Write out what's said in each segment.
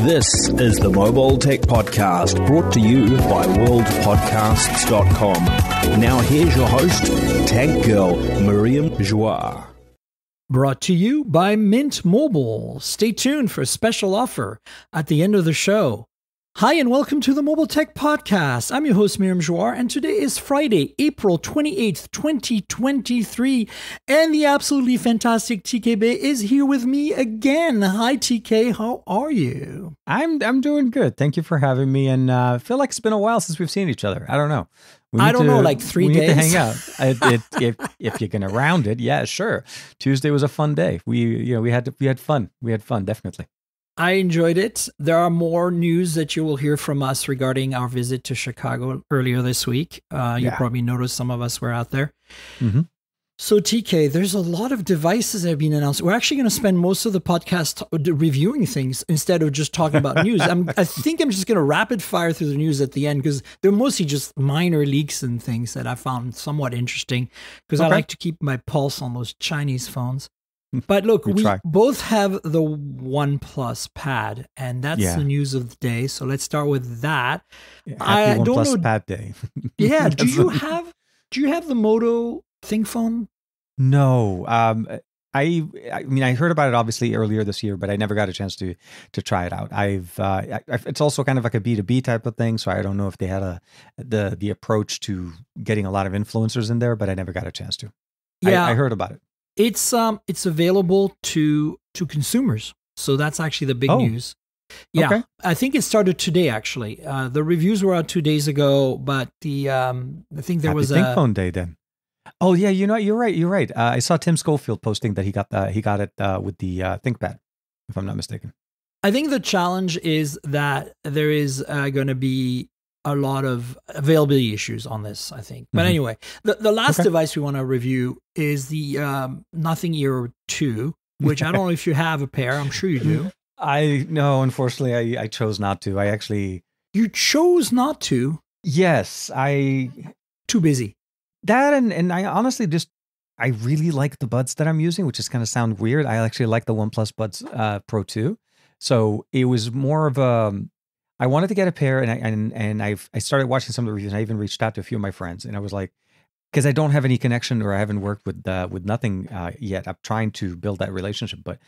This is the Mobile Tech Podcast, brought to you by worldpodcasts.com. Now here's your host, Tech Girl, Miriam Joie. Brought to you by Mint Mobile. Stay tuned for a special offer at the end of the show. Hi, and welcome to the Mobile Tech Podcast. I'm your host, Miriam Joie, and today is Friday, April 28th, 2023, and the absolutely fantastic TK Bay is here with me again. Hi, TK. How are you? I'm doing good. Thank you for having me, and I feel like it's been a while since we've seen each other. I don't know. Like 3 days. We need to hang out. If you're gonna round it, yeah, sure. Tuesday was a fun day. We had fun. We had fun, definitely. I enjoyed it. There are more news that you will hear from us regarding our visit to Chicago earlier this week. You probably noticed some of us were out there. Mm-hmm. So TK, there's a lot of devices that have been announced. We're actually going to spend most of the podcast reviewing things instead of just talking about news. I think I'm just going to rapid fire through the news at the end because they're mostly just minor leaks and things that I found somewhat interesting because I like to keep my pulse on those Chinese phones. But look, we both have the OnePlus Pad, and that's the news of the day. So let's start with that. Happy OnePlus Pad day. Yeah. Do you have the Moto ThinkPhone? No. I mean, I heard about it obviously earlier this year, but I never got a chance to try it out. It's also kind of like a B2B type of thing, so I don't know if they had the approach to getting a lot of influencers in there, but I never got a chance to. Yeah, I heard about it. It's available to consumers, so that's actually the big news. Yeah, okay. I think it started today. Actually, the reviews were out 2 days ago, but I think there was a ThinkPhone day then. Oh yeah, you're right. I saw Tim Schofield posting that he got it with the ThinkPad, if I'm not mistaken. I think the challenge is that there is going to be a lot of availability issues on this, I think. But anyway, the last device we want to review is the Nothing Ear 2, which I don't know if you have a pair. I'm sure you do. No, unfortunately, I chose not to. You chose not to? Yes, Too busy. That and I honestly I really like the buds that I'm using, which is kind of sound weird. I actually like the OnePlus Buds Pro 2. So it was more of I wanted to get a pair, and I started watching some of the reviews. And I even reached out to a few of my friends, and I was like, because I don't have any connection or I haven't worked with Nothing yet. I'm trying to build that relationship, but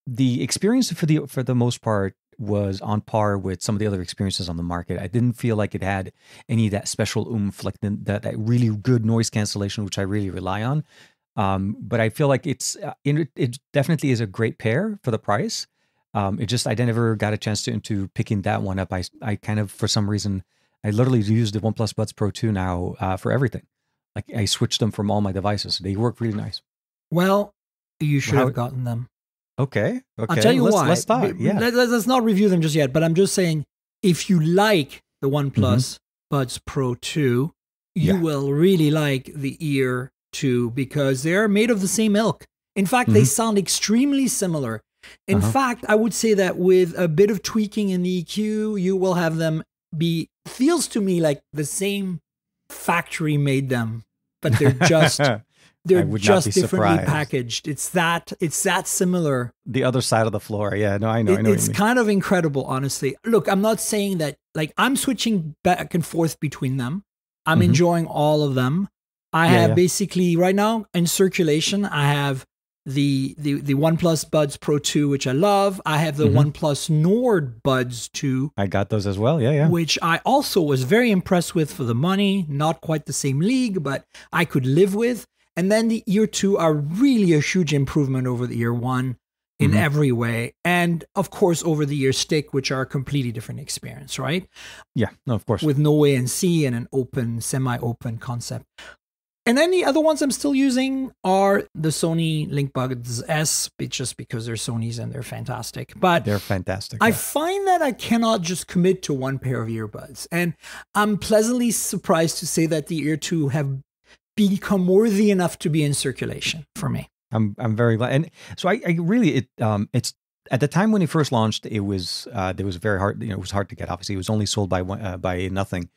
the experience for the most part was on par with some of the other experiences on the market. I didn't feel like it had any of that special oomph, like that really good noise cancellation, which I really rely on. But I feel like it definitely is a great pair for the price. I never got a chance to picking that one up. I kind of, for some reason, I literally use the OnePlus Buds Pro 2 now for everything. Like I switched them from all my devices. They work really nice. Well, you should have gotten them. Okay. I'll tell you why. Let's start. Yeah. Let's not review them just yet, but I'm just saying, if you like the OnePlus Buds Pro 2, you will really like the Ear 2 because they're made of the same ilk. In fact, they sound extremely similar. In fact, I would say that with a bit of tweaking in the EQ, you will have them feels to me like the same factory made them, but they're just differently packaged. It's that similar. The other side of the floor. Yeah, no, I know. It's kind of incredible, honestly. Look, I'm not saying that, like, I'm switching back and forth between them. I'm enjoying all of them. I have basically right now in circulation, I have the OnePlus Buds Pro 2, which I love. I have the OnePlus Nord Buds 2. I got those as well, yeah. Which I also was very impressed with for the money. Not quite the same league, but I could live with. And then the Ear 2 are really a huge improvement over the Ear 1 in every way. And of course, over the Ear Stick, which are a completely different experience, right? Yeah, no, of course. With no ANC and an open, semi-open concept. And then the other ones I'm still using are the Sony LinkBuds S, just because they're Sony's and they're fantastic. But they're fantastic. I find that I cannot just commit to one pair of earbuds. And I'm pleasantly surprised to say that the Ear 2 have become worthy enough to be in circulation for me. I'm very glad. And so I really, it's at the time when it first launched, it was very hard. It was hard to get. Obviously, it was only sold by Nothing.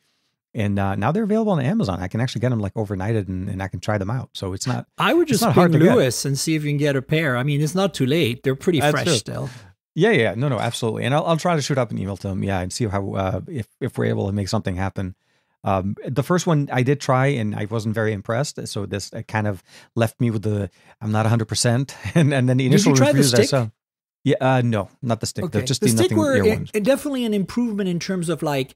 And now they're available on Amazon. I can actually get them like overnighted and I can try them out. So it's not. I would just ping Lewis and see if you can get a pair. I mean, it's not too late. They're pretty fresh still. Yeah. No, absolutely. And I'll try to shoot up an email to him. Yeah, and see how if we're able to make something happen. The first one I did try and I wasn't very impressed. So this kind of left me with I'm not 100%. And then the initial Did you try the reviews I stick? saw. Yeah, no, not the stick. Okay. Just The the stick nothing were ear ones. definitely an improvement in terms of like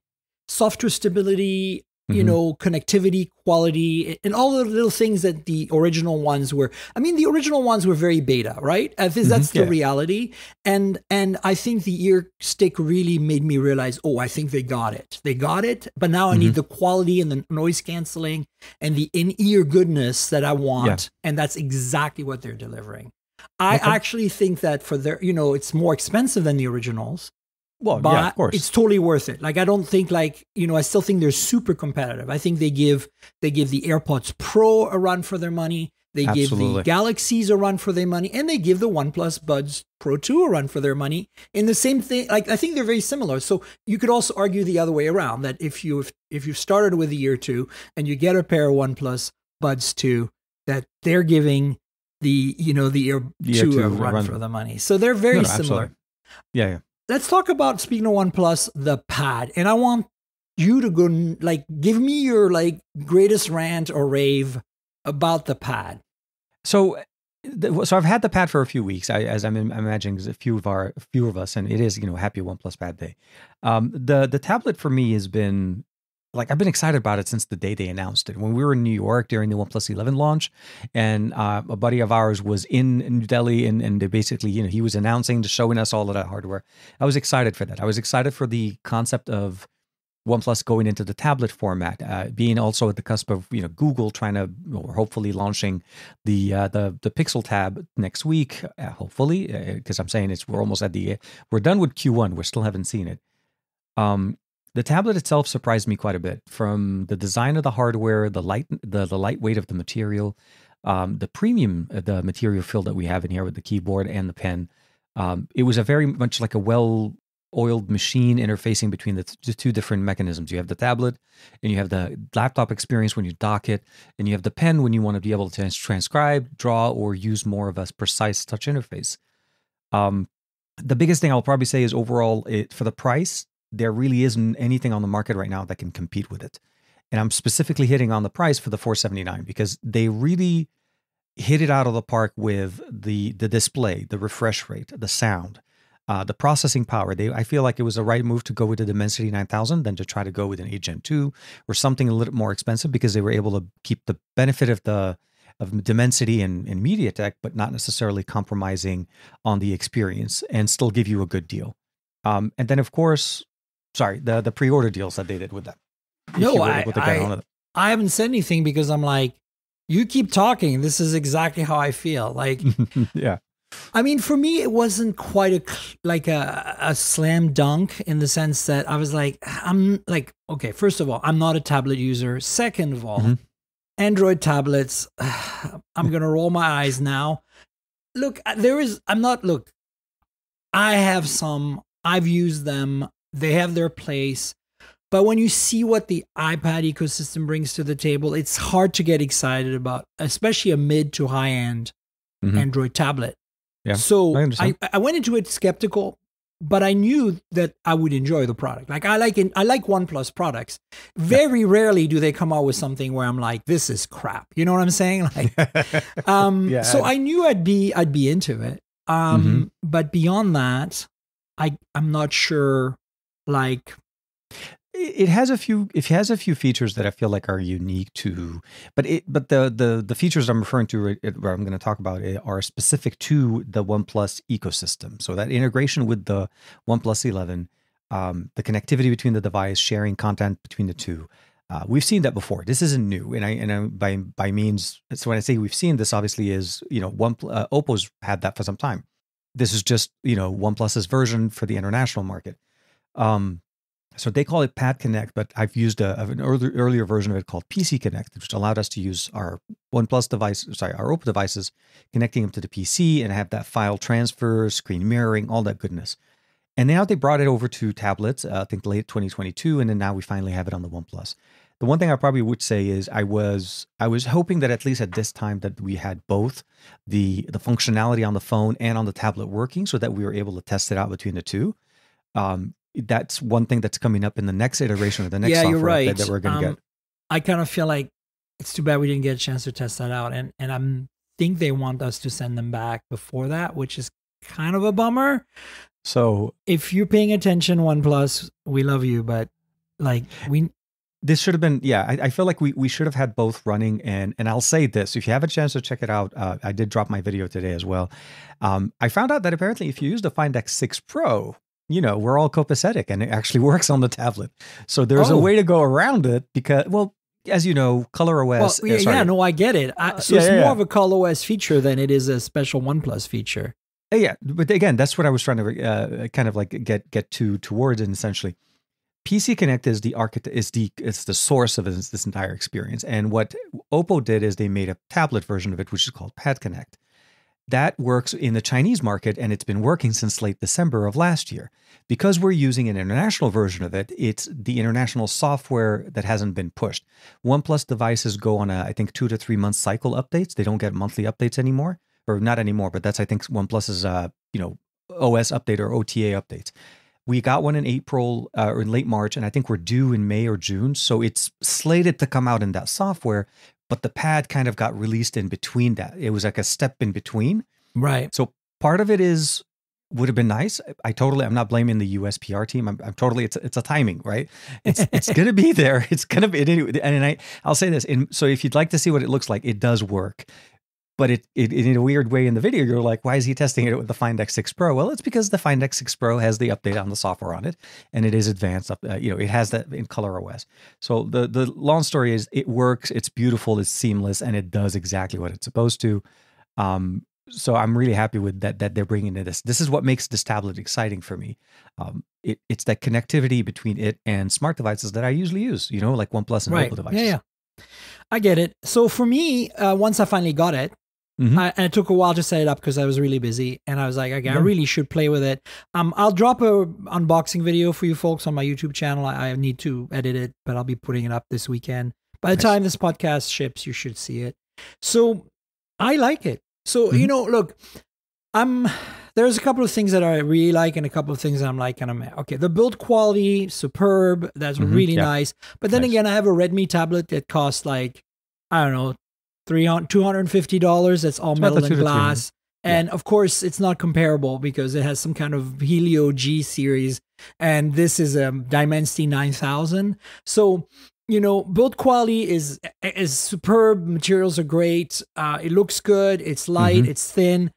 software stability, Mhm. connectivity, quality, and all the little things that the original ones were. I mean, the original ones were very beta, right? I think that's the Yeah. reality. And I think the ear stick really made me realize, oh, I think they got it. They got it, but now I need the quality and the noise canceling and the in-ear goodness that I want. And that's exactly what they're delivering. I Okay. actually think that for their, it's more expensive than the originals, Well, but yeah, of course. it's totally worth it. Like, I don't think I still think they're super competitive. I think they give the AirPods Pro a run for their money. They give the Absolutely. Galaxies a run for their money, and they give the OnePlus Buds Pro 2 a run for their money. In the same thing, like, I think they're very similar. So you could also argue the other way around, that if you've started with the Ear 2 and you get a pair of OnePlus Buds 2, that they're giving the Ear 2 a run for the money. So they're very similar. Absolutely. Yeah. Let's talk about, speaking of OnePlus, the Pad. And I want you to go, give me your greatest rant or rave about the Pad. So I've had the Pad for a few weeks, as I'm imagining a few of us, and it is happy OnePlus Pad day. The tablet for me has been I've been excited about it since the day they announced it. When we were in New York during the OnePlus 11 launch, and a buddy of ours was in New Delhi, and they basically he was announcing, showing us all of that hardware. I was excited for that. I was excited for the concept of OnePlus going into the tablet format, being also at the cusp of Google trying to, or hopefully launching the Pixel Tab next week, hopefully, because I'm saying we're almost we're done with Q1, we still haven't seen it. The tablet itself surprised me quite a bit, from the design of the hardware, the lightweight of the material, the premium the material fill that we have in here with the keyboard and the pen. It was a very much like a well-oiled machine interfacing between the two different mechanisms. You have the tablet, and you have the laptop experience when you dock it, and you have the pen when you want to be able to transcribe, draw, or use more of a precise touch interface. The biggest thing I'll probably say is overall, for the price, there really isn't anything on the market right now that can compete with it. And I'm specifically hitting on the price for the $479 because they really hit it out of the park with the display, the refresh rate, the sound, the processing power. I feel like it was the right move to go with the Dimensity 9000 than to try to go with an 8 Gen 2 or something a little more expensive, because they were able to keep the benefit of Dimensity and MediaTek, but not necessarily compromising on the experience, and still give you a good deal. And then, of course, the pre-order deals that they did with them. No, I haven't said anything because I'm like, you keep talking. This is exactly how I feel. Like, yeah. I mean, for me, it wasn't quite a slam dunk, in the sense that I was like, okay, first of all, I'm not a tablet user. Second of all, Android tablets, I'm going to roll my eyes now. Look, I have some, I've used them. They have their place. But when you see what the iPad ecosystem brings to the table, it's hard to get excited about, especially a mid to high end Android tablet. Yeah, so I went into it skeptical, but I knew that I would enjoy the product. Like, I like OnePlus products. Very rarely do they come out with something where I'm like, this is crap. You know what I'm saying? Like, so I knew I'd be into it. But beyond that, I'm not sure. Like, it has a few features that I feel like are unique to, but the features I'm referring to, where I'm going to talk about it, are specific to the OnePlus ecosystem. So that integration with the OnePlus 11, the connectivity between the device, sharing content between the two. We've seen that before. This isn't new, and by means. So when I say we've seen this, obviously is Oppo's had that for some time. This is just OnePlus's version for the international market. So they call it Pad Connect, but I've used an earlier version of it called PC Connect, which allowed us to use our our Oppo devices, connecting them to the PC and have that file transfer, screen mirroring, all that goodness. And now they brought it over to tablets, I think late 2022, and then now we finally have it on the OnePlus. The one thing I probably would say is I was hoping that at least at this time that we had both the functionality on the phone and on the tablet working, so that we were able to test it out between the two. That's one thing that's coming up in the next iteration of the next software you're right. update that we're going to get. I kind of feel like it's too bad we didn't get a chance to test that out, and I think they want us to send them back before that, which is kind of a bummer. So if you're paying attention, OnePlus, we love you, but like this should have been, I feel like we should have had both running. And I'll say this, if you have a chance to check it out, I did drop my video today as well. I found out that apparently if you use the Find X6 Pro, we're all copacetic and it actually works on the tablet. So there's a way to go around it because, well, as you know, ColorOS. Well, I get it. It's more of a ColorOS feature than it is a special OnePlus feature. Yeah, but again, that's what I was trying to kind of like get towards it essentially. PC Connect is it's the source of this entire experience. And what Oppo did is they made a tablet version of it, which is called Pad Connect. That works in the Chinese market, and it's been working since late December of last year. Because we're using an international version of it, it's the international software that hasn't been pushed. OnePlus devices go on I think 2 to 3 month cycle updates. They don't get monthly updates anymore, or not anymore, but that's, I think, OnePlus's OS update or OTA updates. We got one in April or in late March, and I think we're due in May or June. So it's slated to come out in that software. But the pad kind of got released in between that. It was like a step in between. Right. So part of it would have been nice. I'm not blaming the US PR team. I'm totally, it's a timing, right? It's going to be there. It's going to be, and I'll say this. So if you'd like to see what it looks like, it does work. But it in a weird way in the video, you're like, why is he testing it with the Find X6 Pro? Well, it's because the Find X6 Pro has the update on the software on it, and it is advanced. It has that in ColorOS. So the long story is, it works, it's beautiful, it's seamless, and it does exactly what it's supposed to. So I'm really happy with that they're bringing this. This is what makes this tablet exciting for me. It's that connectivity between it and smart devices that I usually use. Like OnePlus and Oppo devices. Yeah, I get it. So for me, once I finally got it. Mm-hmm. And it took a while to set it up because I was really busy, and I was like, okay, I really should play with it. I'll drop a unboxing video for you folks on my YouTube channel. I need to edit it, but I'll be putting it up this weekend. By the time this podcast ships, you should see it. So I like it. So, look, there's a couple of things that I really like and a couple of things that I'm like, and I'm okay. The build quality, superb. That's really nice. But then again, I have a Redmi tablet that costs like, I don't know, $250. That's all metal and glass. And of course, it's not comparable because it has some kind of Helio G series, and this is a Dimensity 9000. So, build quality is superb. Materials are great. It looks good. It's light. It's thin.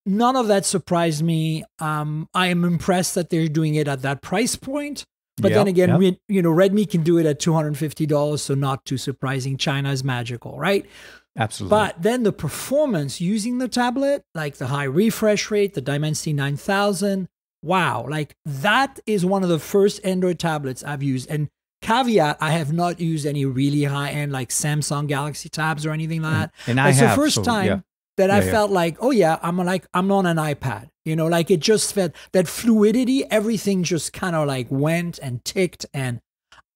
None of that surprised me. I am impressed that they're doing it at that price point. But then again, Redmi can do it at $250, so not too surprising. China is magical, right? Absolutely. But then the performance using the tablet, like the high refresh rate, the Dimensity 9000, wow, like that is one of the first Android tablets I've used. And caveat, I have not used any really high-end like Samsung Galaxy Tabs or anything like that. And it's the first time that I felt like, oh yeah, I'm on an iPad. Like it just felt that fluidity, everything just kind of like went and ticked, and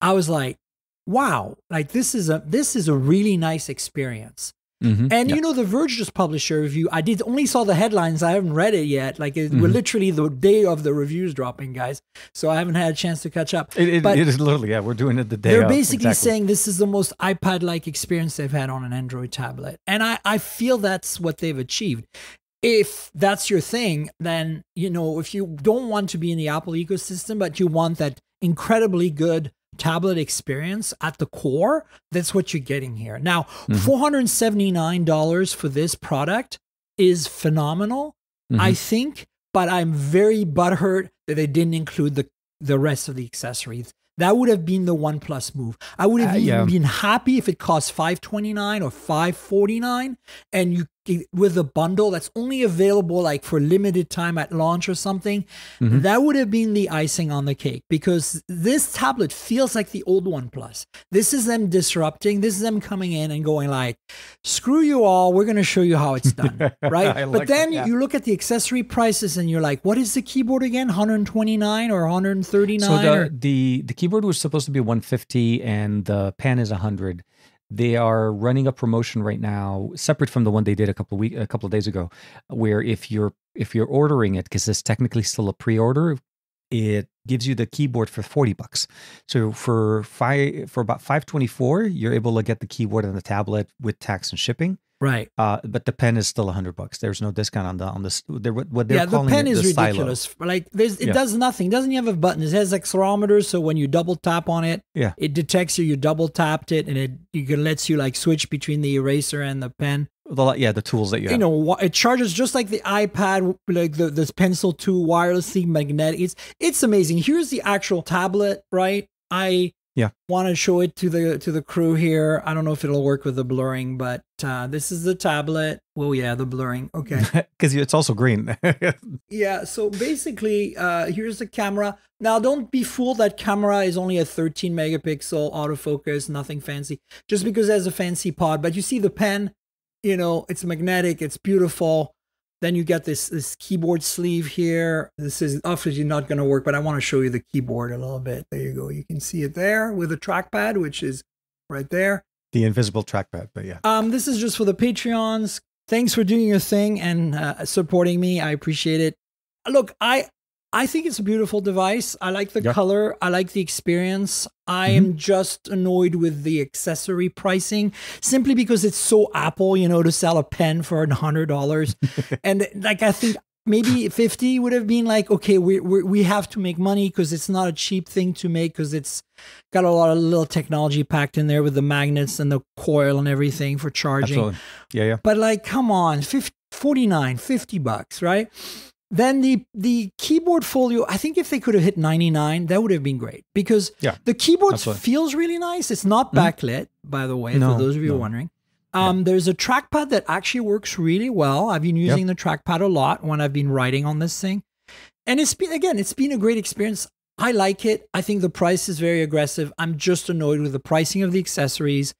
I was like, wow, like this is a really nice experience. And The Verge just published a review. I only saw the headlines. I haven't read it yet. Like we're literally the day of the reviews dropping, guys. So I haven't had a chance to catch up. It is literally, we're doing it the day. They're basically saying this is the most iPad-like experience they've had on an Android tablet, and I feel that's what they've achieved. If that's your thing, then if you don't want to be in the Apple ecosystem, but you want that incredibly good tablet experience at the core, that's what you're getting here. Now, $479 for this product is phenomenal, I think, but I'm very butthurt that they didn't include the rest of the accessories. That would have been the OnePlus move. I would have even been happy if it cost $529 or $549, and you with a bundle that's only available like for limited time at launch or something, that would have been the icing on the cake, because this tablet feels like the old OnePlus. This is them disrupting. This is them coming in and going like, screw you all, we're going to show you how it's done, right? But then you look at the accessory prices and you're like, what is the keyboard again? 129 or 139? So the keyboard was supposed to be 150 and the pen is 100. They are running a promotion right now, separate from the one they did a couple of days ago, where if you're ordering it, because it's technically still a pre-order, it gives you the keyboard for $40. So for about $524, you're able to get the keyboard and the tablet with tax and shipping. Right. But the pen is still $100. There's no discount on this. What they're calling the pen it, is the ridiculous. Stylo. Like it does nothing. It doesn't have a button. It has accelerometers, so when you double tap on it, it detects you double tapped it, and it lets you like switch between the eraser and the pen. The tools that you have. You know, it charges just like the iPad, like this Pencil 2 wirelessly magnetic. It's amazing. Here's the actual tablet, right? I want to show it to the crew here. I don't know if it'll work with the blurring, but this is the tablet. Well, yeah, the blurring. Okay. Because it's also green. Yeah, so basically, here's the camera. Now, don't be fooled that camera is only a 13 megapixel autofocus, nothing fancy, just because it has a fancy pod. But you see the pen, you know, it's magnetic, it's beautiful. Then you get this keyboard sleeve here. This is obviously not going to work, but I want to show you the keyboard a little bit. There you go. You can see it there with a trackpad, which is right there. The invisible trackpad, but yeah. This is just for the Patreons. Thanks for doing your thing and supporting me. I appreciate it. Look, I think it's a beautiful device. I like the color. I like the experience. I am just annoyed with the accessory pricing, simply because it's so Apple, you know, to sell a pen for $100. And like, I think maybe 50 would have been like, okay, we have to make money because it's not a cheap thing to make, because it's got a lot of little technology packed in there with the magnets and the coil and everything for charging. Absolutely. Yeah. But like, come on, $50, right? Then the keyboard folio, I think if they could have hit 99, that would have been great, because the keyboard feels really nice. It's not backlit, by the way, for those of you who are wondering. There's a trackpad that actually works really well. I've been using the trackpad a lot when I've been writing on this thing. And it's been a great experience. I like it. I think the price is very aggressive. I'm just annoyed with the pricing of the accessories.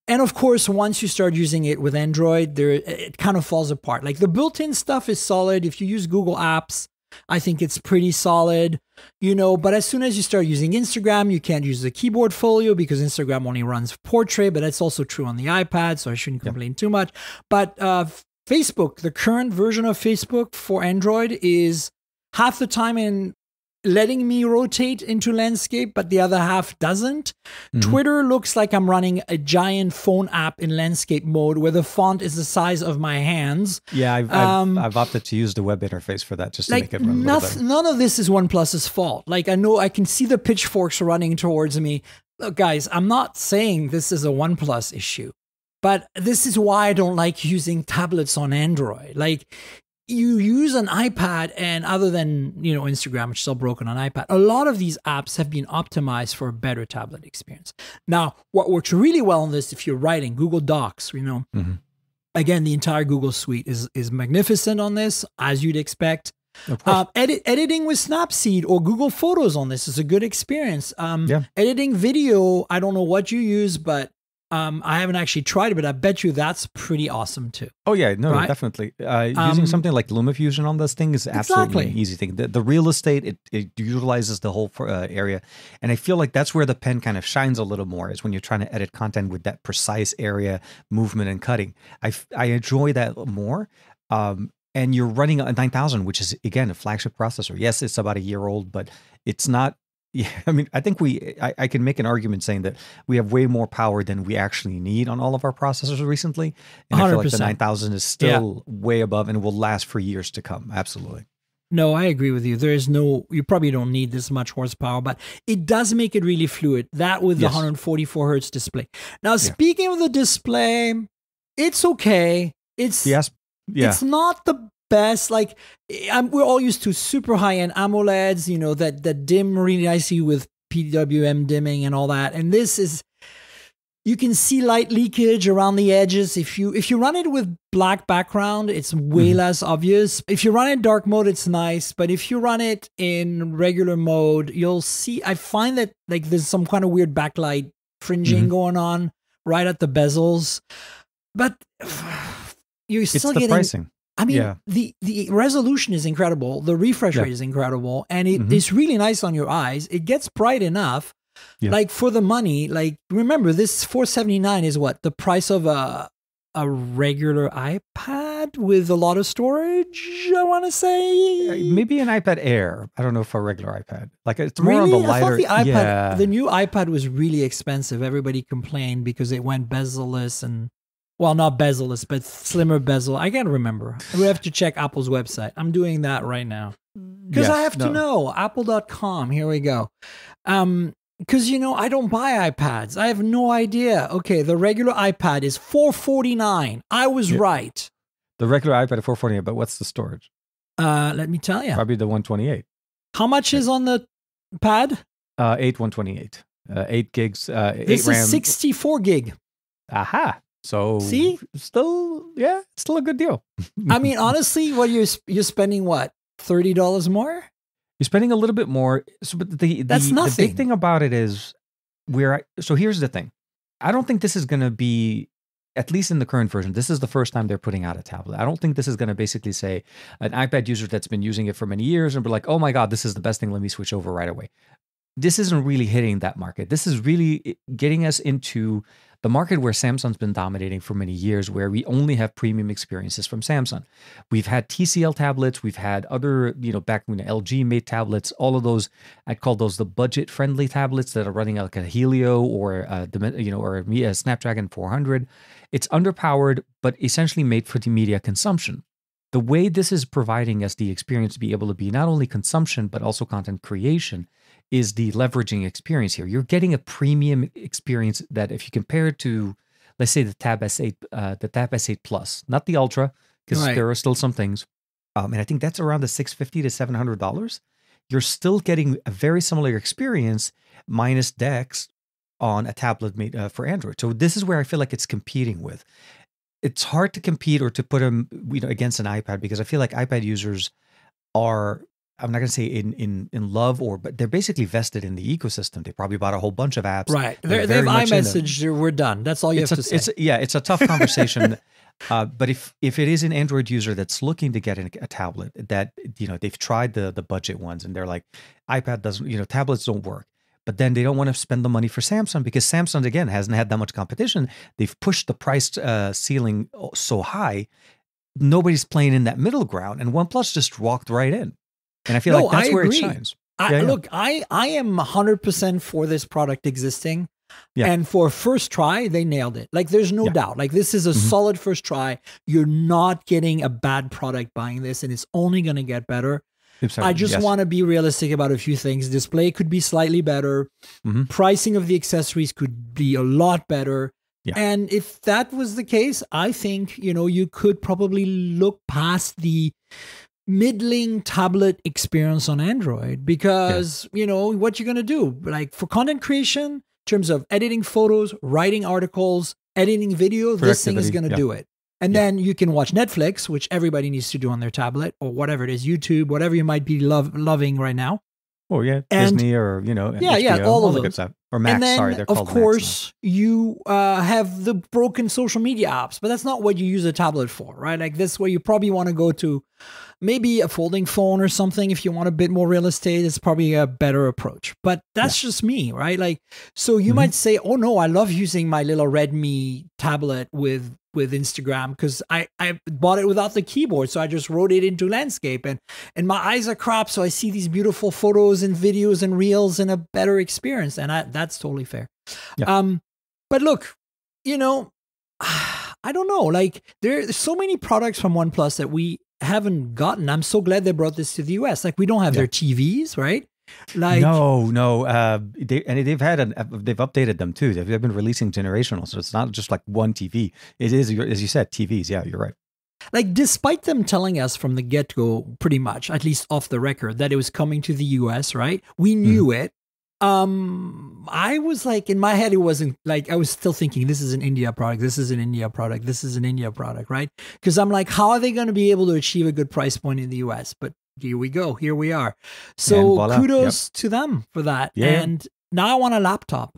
And of course, once you start using it with Android, it kind of falls apart. Like the built-in stuff is solid. If you use Google Apps, I think it's pretty solid, you know, but as soon as you start using Instagram, you can't use the keyboard folio because Instagram only runs portrait, but that's also true on the iPad, so I shouldn't complain too much. But Facebook, the current version of Facebook for Android is half the time in letting me rotate into landscape, but the other half doesn't. Twitter looks like I'm running a giant phone app in landscape mode where the font is the size of my hands. Yeah, I've opted to use the web interface for that, just to make it run a little better. None of this is OnePlus's fault. Like, I know I can see the pitchforks running towards me. Look, guys, I'm not saying this is a OnePlus issue, but this is why I don't like using tablets on Android. Like, you use an iPad, and other than, you know, Instagram, which is still broken on iPad, a lot of these apps have been optimized for a better tablet experience. Now, what works really well on this, if you're writing Google Docs, you know, again, the entire Google suite is magnificent on this, as you'd expect. Editing with Snapseed or Google Photos on this is a good experience. Editing video, I don't know what you use, but I haven't actually tried it, but I bet you that's pretty awesome too. Oh yeah, no, definitely. Using something like LumaFusion on this thing is absolutely an easy thing. The real estate, it utilizes the whole area. And I feel like that's where the pen kind of shines a little more, is when you're trying to edit content with that precise area, movement and cutting. I enjoy that more. And you're running a 9000, which is, again, a flagship processor. Yes, it's about a year old, but it's not. Yeah, I mean, I think I can make an argument saying that we have way more power than we actually need on all of our processors recently. And 100%. I feel like the 9000 is still way above and will last for years to come. Absolutely. No, I agree with you. You probably don't need this much horsepower, but it does make it really fluid. That with the 144 hertz display. Now, speaking of the display, it's okay. It's not the best. Like, we're all used to super high-end AMOLEDs, you know, that dim really nicely with PWM dimming and all that. And this is, You can see light leakage around the edges. If you run it with black background, it's way less obvious. If you run it in dark mode, it's nice. But if you run it in regular mode, you'll see. I find that like there's some kind of weird backlight fringing going on right at the bezels. But you're still getting pricing. I mean, the resolution is incredible. The refresh rate is incredible. And it's really nice on your eyes. It gets bright enough. Yeah. Like for the money, like remember this $479 is what the price of a regular iPad with a lot of storage. I want to say maybe an iPad Air. I don't know if a regular iPad. Like it's more on the lighter. I thought the iPad, the new iPad was really expensive. Everybody complained because it went bezel-less and well, not bezel-less, but slimmer bezel. I can't remember. We have to check Apple's website. I'm doing that right now because I have to know. Apple.com. Here we go. Because, I don't buy iPads. I have no idea. Okay, the regular iPad is $449. I was right. The regular iPad is $449, but what's the storage? Let me tell you. Probably the 128. How much is on the pad? 128. 8 gigs. This is 64 gig. Aha. So see, still a good deal. I mean, honestly, what you're spending what $30 more? You're spending a little bit more. So, but that's nothing. The big thing about it is so here's the thing. I don't think this is going to be, at least in the current version, this is the first time they're putting out a tablet. I don't think this is going to basically say an iPad user that's been using it for many years and be like, oh my God, this is the best thing. Let me switch over right away. This isn't really hitting that market. This is really getting us into the market where Samsung's been dominating for many years, where we only have premium experiences from Samsung. We've had TCL tablets, we've had other, back when LG made tablets, all of those, I'd call those the budget-friendly tablets that are running like a Helio or a Snapdragon 400. It's underpowered, but essentially made for the media consumption. The way this is providing us the experience to be able to be not only consumption, but also content creation is the leveraging experience here. You're getting a premium experience that if you compare it to, let's say the Tab S8 Plus, not the Ultra, because there are still some things. And I think that's around the $650 to $700. You're still getting a very similar experience minus DeX on a tablet made for Android. So this is where I feel like it's competing with. It's hard to compete or to put them against an iPad because I feel like iPad users are, I'm not going to say in love but they're basically vested in the ecosystem. They probably bought a whole bunch of apps. Right. They have iMessage. We're done. That's all you have to say. It's a tough conversation. But if it is an Android user that's looking to get a tablet that, they've tried the budget ones and they're like, iPad doesn't, tablets don't work. But then they don't want to spend the money for Samsung because Samsung, again, hasn't had that much competition. They've pushed the price ceiling so high. Nobody's playing in that middle ground. And OnePlus just walked right in. And I feel like that's where it shines. Look, I am 100% for this product existing. Yeah. And for first try, they nailed it. Like, there's no doubt. Like, this is a solid first try. You're not getting a bad product buying this, and it's only going to get better. I just want to be realistic about a few things. Display could be slightly better. Pricing of the accessories could be a lot better. Yeah. And if that was the case, I think, you could probably look past the middling tablet experience on Android because, what you're going to do, like for content creation, in terms of editing photos, writing articles, editing video, this thing is going to do it. And then you can watch Netflix, which everybody needs to do on their tablet or whatever it is, YouTube, whatever you might be loving right now. Oh, yeah. Disney or, HBO, all of the those. Good stuff. Or Max, and then, sorry, they're called Max. Of course, you have the broken social media apps, but that's not what you use a tablet for, right? Like this, where you probably want to go to maybe a folding phone or something. If you want a bit more real estate, it's probably a better approach. But that's just me, right? Like, so you might say, oh no, I love using my little Redmi tablet with Instagram because I bought it without the keyboard. So I just wrote it into landscape and my eyes are cropped. So I see these beautiful photos and videos and reels and a better experience. And that's totally fair. Yeah. But look, I don't know, like there's so many products from OnePlus that we haven't gotten. I'm so glad they brought this to the US. Like we don't have their TVs, right? Like no. They've updated them too. They've been releasing generational, so it's not just like one TV. It is, as you said, TVs. Yeah, you're right. Like despite them telling us from the get-go, pretty much, at least off the record, that it was coming to the US, right? We knew it. I was like, in my head, it wasn't like, I was still thinking, this is an India product. This is an India product. This is an India product, right? Because I'm like, how are they going to be able to achieve a good price point in the US? But here we go. Here we are. So voila. kudos to them for that. Yeah. And now I want a laptop.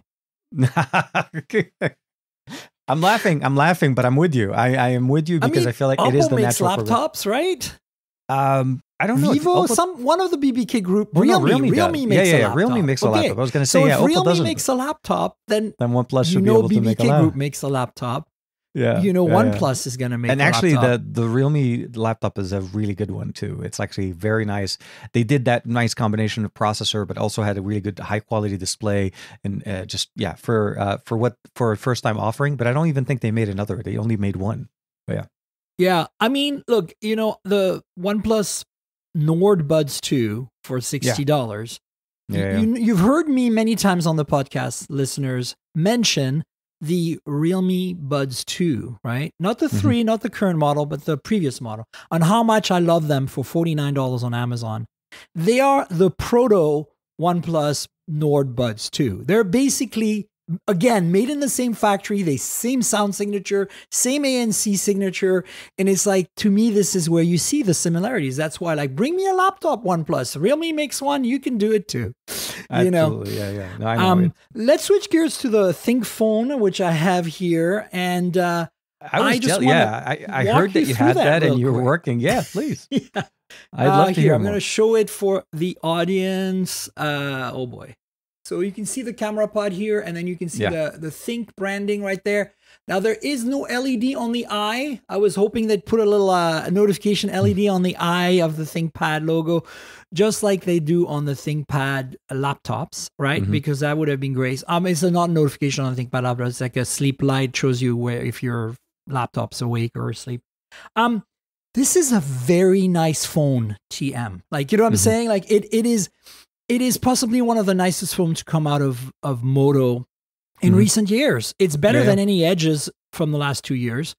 I'm laughing, but I'm with you. I am with you because I feel like Oppo it is the makes natural laptops, right? I don't know. Vivo, one of the BBK group, Realme makes a laptop. Realme makes a laptop. I was going to say, if Oppo Realme doesn't. makes a laptop, then OnePlus should be able to make a BBK laptop. Group makes a laptop. Yeah, OnePlus is going to make. And a actually, laptop. the Realme laptop is a really good one too. It's actually very nice. They did that nice combination of processor, but also had a really good high quality display, and for a first time offering. But I don't even think they made another. They only made one. But yeah. Yeah, I mean, look, the OnePlus Nord Buds 2 for $60. Yeah. You've heard me many times on the podcast, listeners, mention the Realme Buds 2, right? Not the 3, not the current model, but the previous model, and how much I love them for $49 on Amazon. They are the proto OnePlus Nord Buds 2. They're basically, again, made in the same factory, the same sound signature, same ANC signature. And it's like, to me, this is where you see the similarities. That's why, like, bring me a laptop, OnePlus. Realme makes one, you can do it too. Absolutely. Yeah. No, I know let's switch gears to the ThinkPhone, which I have here. And I heard that you had that and you were working. Yeah, please. Yeah. I'd love to hear I'm more. going to show it for the audience. Oh boy. So you can see the camera pod here, and then you can see the Think branding right there. Now, there is no LED on the eye. I was hoping they'd put a little notification LED on the eye of the ThinkPad logo, just like they do on the ThinkPad laptops, right? Because that would have been great. It's not a notification on the ThinkPad laptop. It's like a sleep light, shows you where if your laptop's awake or asleep. This is a very nice phone, TM. Like, you know what I'm saying? Like, it is possibly one of the nicest phones to come out of Moto in recent years. It's better than any Edges from the last 2 years.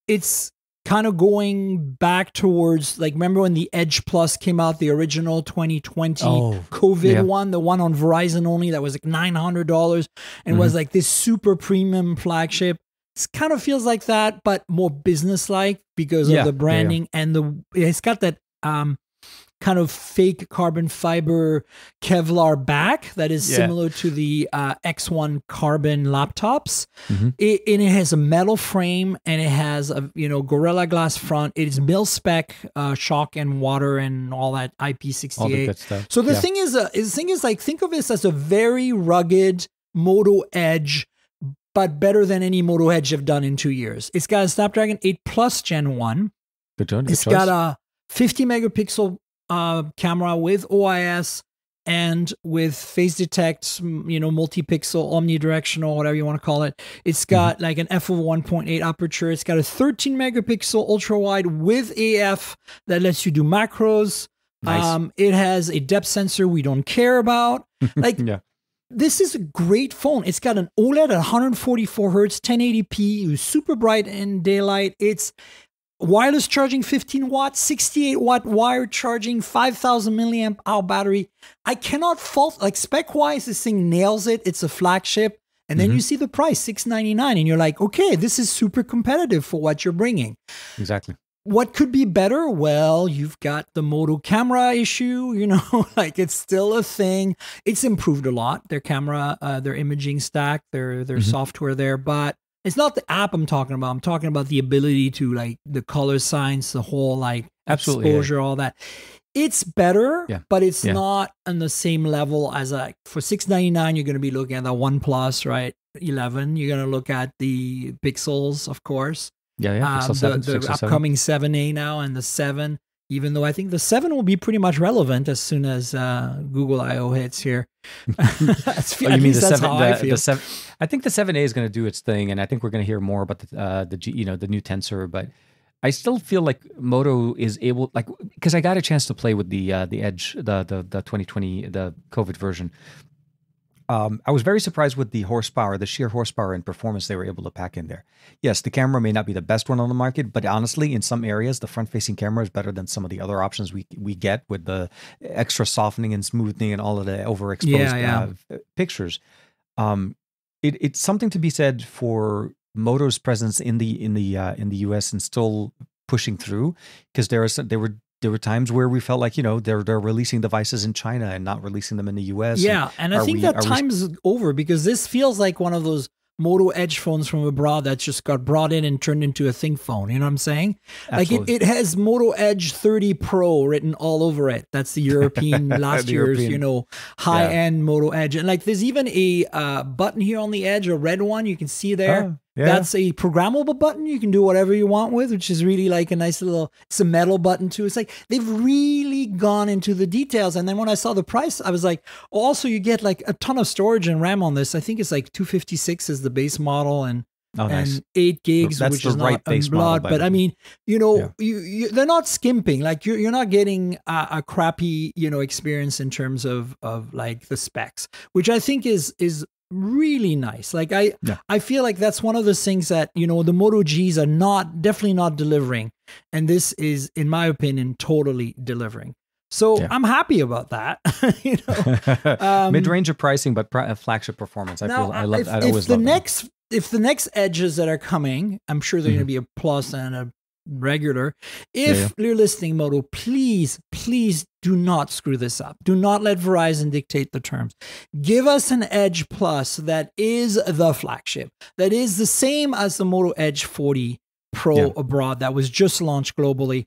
It's kind of going back towards, like, remember when the Edge Plus came out, the original 2020 COVID one, the one on Verizon only that was like $900 and was like this super premium flagship. It kind of feels like that, but more business-like because of the branding and it's got that kind of fake carbon fiber Kevlar back that is similar to the X1 carbon laptops. It has a metal frame and it has a Gorilla Glass front. It is mil spec shock and water and all that IP68. All the good stuff. So the thing is like, think of this as a very rugged Moto Edge, but better than any Moto Edge I've done in 2 years. It's got a Snapdragon 8 Plus Gen 1. Good choice. It's got a 50 megapixel camera with OIS and with phase detect, multi-pixel, omnidirectional, whatever you want to call it. It's got like an f/1.8 aperture. It's got a 13 megapixel ultra wide with AF that lets you do macros. Nice. It has a depth sensor we don't care about. Like, this is a great phone. It's got an OLED at 144 hertz, 1080p, super bright in daylight. It's wireless charging, 15 watts, 68 watt wired charging, 5,000 milliamp hour battery. I cannot fault, like, spec wise, this thing nails it. It's a flagship. And then you see the price, $699, and you're like, okay, this is super competitive for what you're bringing. Exactly. What could be better? Well, you've got the Moto camera issue, like, it's still a thing. It's improved a lot, their camera, their imaging stack, their software there, but it's not the app I'm talking about. I'm talking about the ability to, like, the color science, the whole, like, exposure, all that. It's better, but it's not on the same level as for $699, you're going to be looking at the OnePlus, right? 11. You're going to look at the Pixels, of course. Pixel 7, the upcoming 7A now and the 7, even though I think the 7 will be pretty much relevant as soon as Google I/O hits here. You mean the 7? I think the 7A is going to do its thing, and I think we're going to hear more about the new Tensor. But I still feel like Moto is able, like, because I got a chance to play with the Edge, the 2020, the COVID version. I was very surprised with the horsepower, the sheer horsepower and performance they were able to pack in there. Yes, the camera may not be the best one on the market, but honestly, in some areas, the front-facing camera is better than some of the other options we get with the extra softening and smoothing and all of the overexposed pictures. It's something to be said for Moto's presence in the US and still pushing through, because there were times where we felt like, they're releasing devices in China and not releasing them in the US. Yeah, and I think that time is over, because this feels like one of those Moto Edge phones from abroad that just got brought in and turned into a ThinkPhone. You know what I'm saying? Absolutely. Like it has Moto Edge 30 Pro written all over it. That's the European last year's, high-end Moto Edge. And like there's even a button here on the edge, a red one you can see there. Oh. Yeah. That's a programmable button you can do whatever you want with, which is really like a nice little, it's a metal button too. It's like they've really gone into the details. And then when I saw the price, I was like, also you get like a ton of storage and RAM on this. I think it's like 256 is the base model and 8 gigs, that's which the is right not base a lot. model, but I mean, they're not skimping. Like you're not getting a crappy, experience in terms of like the specs, which I think is really nice. Like I feel like that's one of those things that the Moto Gs are definitely not delivering, and this is, in my opinion, totally delivering. So I'm happy about that. Mid-range of pricing, but flagship performance. I love that. If the next edges that are coming, I'm sure they're going to be a plus and a regular. If you're listening, Moto, please do not screw this up. Do not let Verizon dictate the terms. Give us an Edge Plus that is the flagship, that is the same as the Moto Edge 40 Pro abroad that was just launched globally.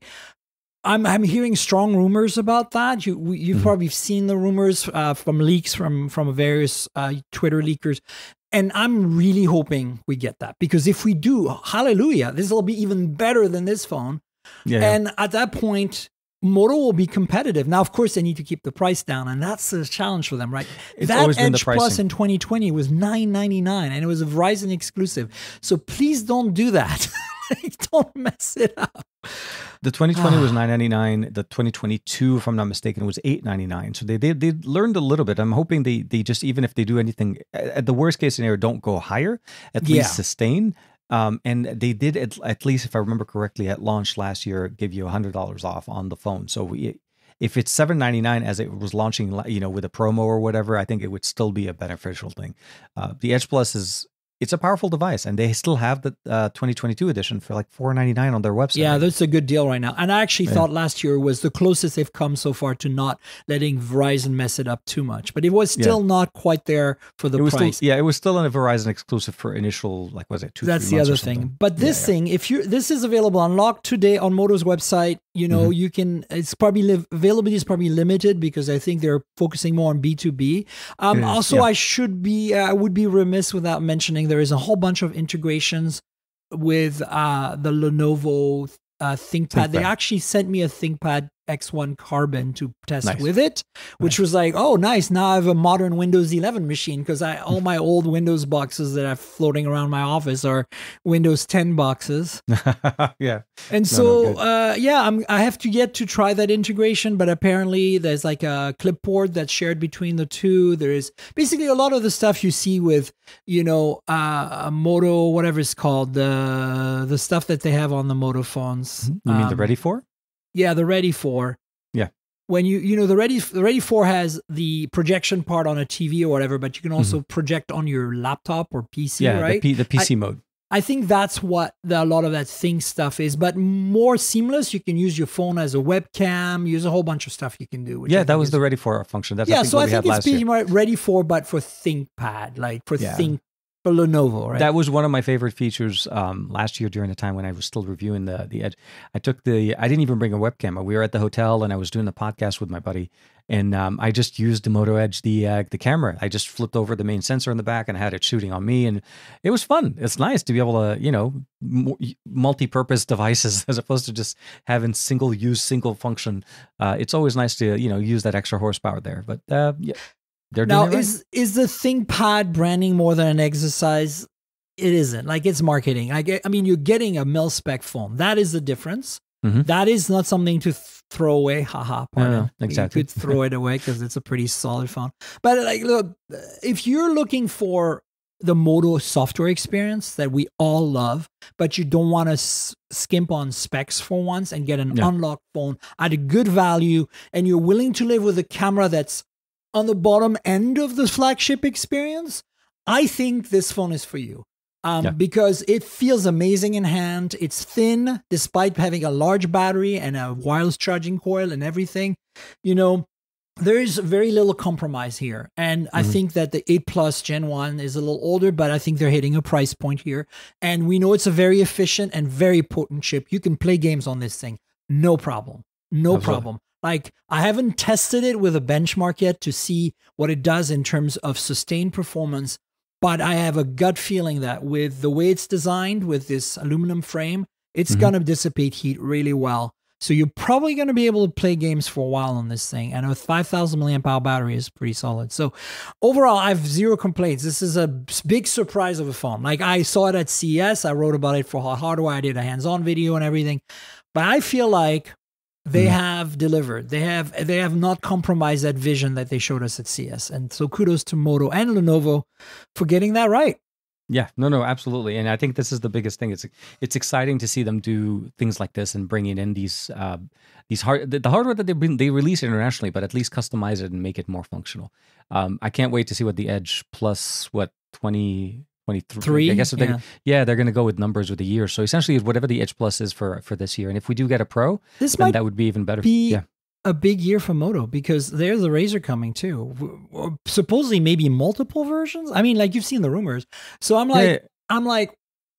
I'm hearing strong rumors about that. You've probably seen the rumors from leaks from various Twitter leakers. And I'm really hoping we get that, because if we do, hallelujah, this will be even better than this phone. Yeah. And at that point, Moto will be competitive. Now, of course, they need to keep the price down, and that's the challenge for them, right? That Edge Plus in 2020 was $999, and it was a Verizon exclusive. So please don't do that. Don't mess it up. The 2020 was $999. The 2022, if I'm not mistaken, was $899. So they learned a little bit. I'm hoping they just, even if they do anything, at the worst case scenario, don't go higher, at least sustain. And they did, at least if I remember correctly, at launch last year, give you $100 off on the phone. So if it's $799 as it was launching, with a promo or whatever, I think it would still be a beneficial thing. The Edge Plus it's a powerful device, and they still have the 2022 edition for like $499 on their website. Yeah, that's a good deal right now. And I actually thought last year was the closest they've come so far to not letting Verizon mess it up too much. But it was still not quite there for the price. It was still a Verizon exclusive for initial, like, was it 2-3 months? That's the other thing. But this thing, this is available unlocked today on Moto's website. You can. It's probably availability is probably limited, because I think they're focusing more on B2B. I would be remiss without mentioning there is a whole bunch of integrations with the Lenovo ThinkPad. They actually sent me a ThinkPad X1 Carbon to test with it, which was like, oh, nice. Now I have a modern Windows 11 machine, because all my old Windows boxes that are floating around my office are Windows 10 boxes. And so, I have to yet to try that integration, but apparently there's like a clipboard that's shared between the two. There is basically a lot of the stuff you see with, a Moto, whatever it's called, the stuff that they have on the Moto phones. You mean the Ready 4? Yeah, the Ready 4. Yeah. When the Ready 4 has the projection part on a TV or whatever, but you can also project on your laptop or PC, right? The PC mode. I think that's what a lot of that Think stuff is, but more seamless. You can use your phone as a webcam, use a whole bunch of stuff you can do. That was the Ready 4 function. That's I think it's pretty much Ready 4, but for ThinkPad, like for Think. For Lenovo, right? That was one of my favorite features last year during the time when I was still reviewing the Edge. I didn't even bring a webcam. We were at the hotel and I was doing the podcast with my buddy, and I just used the Moto Edge, the camera. I just flipped over the main sensor in the back and had it shooting on me, and it was fun. It's nice to be able to, multi-purpose devices as opposed to just having single-use, single-function. It's always nice to, use that extra horsepower there. But Now, is the ThinkPad branding more than an exercise? It isn't. Like, it's marketing. I mean, you're getting a mil-spec phone. That is the difference. That is not something to throw away. Haha, pardon. No, exactly. You could throw it away because it's a pretty solid phone. But like, look, if you're looking for the Moto software experience that we all love, but you don't want to skimp on specs for once and get an unlocked phone at a good value, and you're willing to live with a camera that's on the bottom end of the flagship experience, I think this phone is for you. Because it feels amazing in hand. It's thin, despite having a large battery and a wireless charging coil and everything. You know, there's very little compromise here. And I think that the 8 Plus Gen 1 is a little older, but I think they're hitting a price point here. And we know it's a very efficient and very potent chip. You can play games on this thing. No problem. No problem. Like, I haven't tested it with a benchmark yet to see what it does in terms of sustained performance. But I have a gut feeling that with the way it's designed, with this aluminum frame, it's going to dissipate heat really well. So you're probably going to be able to play games for a while on this thing. And a 5,000 milliamp hour battery is pretty solid. So overall, I have zero complaints. This is a big surprise of a phone. Like, I saw it at CES. I wrote about it for Hot Hardware. I did a hands-on video and everything. But I feel like they have delivered. They have not compromised that vision that they showed us at CES. And so kudos to Moto and Lenovo for getting that right. Yeah, no, absolutely. And I think this is the biggest thing. It's exciting to see them do things like this and bringing in the hardware that they release internationally, but at least customize it and make it more functional. I can't wait to see what the Edge Plus 2023. I guess they're going to go with numbers with a year. So essentially, whatever the Edge Plus is for this year, and if we do get a Pro, then that would be even better. A big year for Moto, because there's the Razr coming too. Supposedly, maybe multiple versions. I mean, like, you've seen the rumors. So I'm like,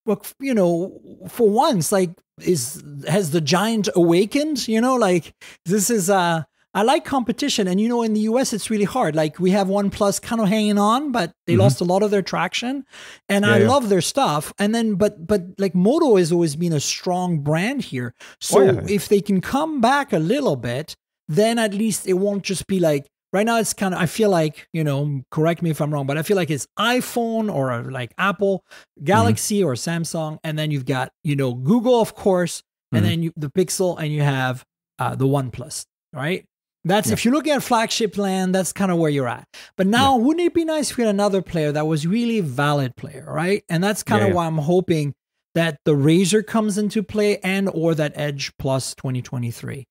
well, you know, for once, like, has the giant awakened? You know, like, this is I like competition, and you know, in the US, it's really hard. Like, we have OnePlus kind of hanging on, but they lost a lot of their traction, and I love their stuff. And then, but like, Moto has always been a strong brand here. So if they can come back a little bit, then at least it won't just be like, right now it's kind of, I feel like, you know, correct me if I'm wrong, but I feel like it's iPhone or like Apple, Galaxy or Samsung, and then you've got, you know, Google, of course, and then the Pixel, and you have the OnePlus, right? That's if you're looking at flagship land, that's kind of where you're at. But now, wouldn't it be nice if we had another player that was really a valid player, right? And that's kind of why I'm hoping that the Razr comes into play, and or that Edge Plus 2023.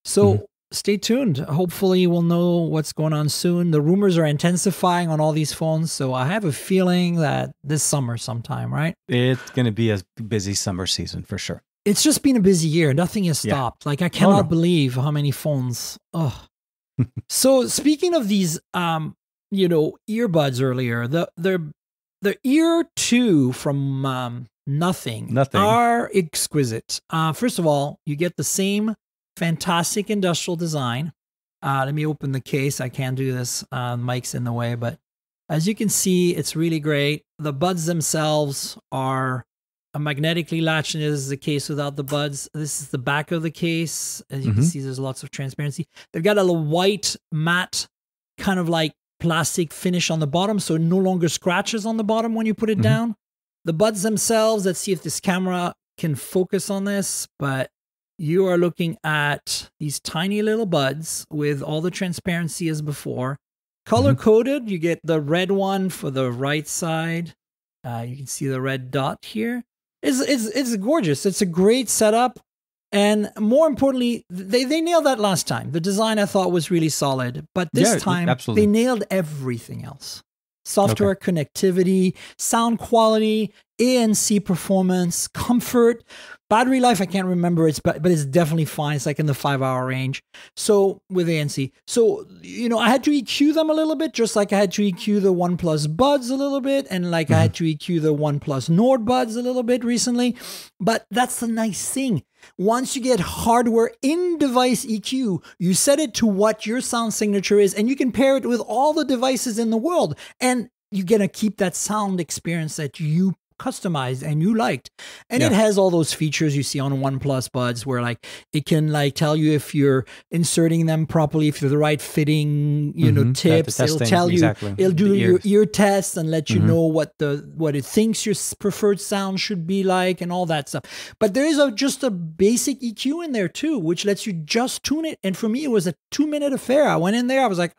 So stay tuned. Hopefully we'll know what's going on soon. The rumors are intensifying on all these phones, so I have a feeling that this summer sometime, right? It's going to be a busy summer season for sure. It's just been a busy year. Nothing has stopped. Like, I cannot believe how many phones. Oh. So speaking of these, you know, earbuds earlier, the Ear 2 from Nothing are exquisite. First of all, you get the same fantastic industrial design. Let me open the case. I can't do this. Mic's in the way, but as you can see, it's really great. The buds themselves are magnetically latched, and this is the case without the buds. This is the back of the case. As you can see, there's lots of transparency. They've got a little white matte kind of like plastic finish on the bottom, so it no longer scratches on the bottom when you put it down. The buds themselves, let's see if this camera can focus on this, but you are looking at these tiny little buds with all the transparency as before. Color coded, you get the red one for the right side. You can see the red dot here. It's gorgeous. It's a great setup. And more importantly, they nailed that last time. The design, I thought, was really solid. But this time, they nailed everything else. Software connectivity, sound quality, ANC performance, comfort, battery life. I can't remember but it's definitely fine. It's like in the 5-hour range. So with ANC, so, you know, I had to EQ them a little bit, just like I had to EQ the OnePlus Buds a little bit, and like I had to EQ the OnePlus Nord Buds a little bit recently. But that's the nice thing. Once you get hardware in-device EQ, you set it to what your sound signature is, and you can pair it with all the devices in the world, and you're going to keep that sound experience that you customized and you liked. And it has all those features you see on OnePlus buds where like it can like tell you if you're inserting them properly, if you're the right fitting, you know, tips. It'll tell you, it'll do your ear test and let you know what it thinks your preferred sound should be like and all that stuff. But there is just a basic EQ in there too, which lets you just tune it. And for me, it was a 2-minute affair. I went in there, I was like,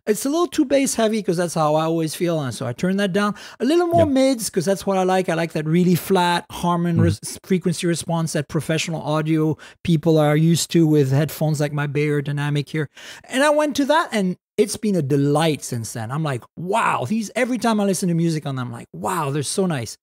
it's a little too bass heavy because that's how I always feel. And so I turned that down a little more mids because that's what I like. I like that really flat Harman frequency response that professional audio people are used to with headphones like my Bayer Dynamic here. And I went to that and it's been a delight since then. I'm like, wow, every time I listen to music on them, I'm like, wow, they're so nice.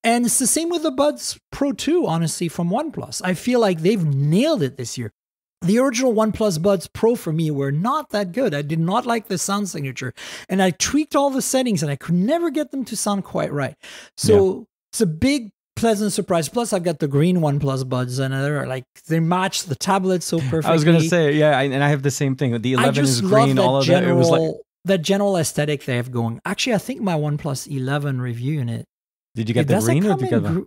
And it's the same with the Buds Pro 2, honestly, from OnePlus. I feel like they've nailed it this year. The original OnePlus Buds Pro for me were not that good. I did not like the sound signature. And I tweaked all the settings and I could never get them to sound quite right. So it's a big, pleasant surprise. Plus, I've got the green OnePlus Buds and they match the tablet so perfectly. I was going to say, and I have the same thing. The 11 is green, all of that. It was like that general aesthetic they have going. Actually, I think my OnePlus 11 review in it. Did you get the green or did you get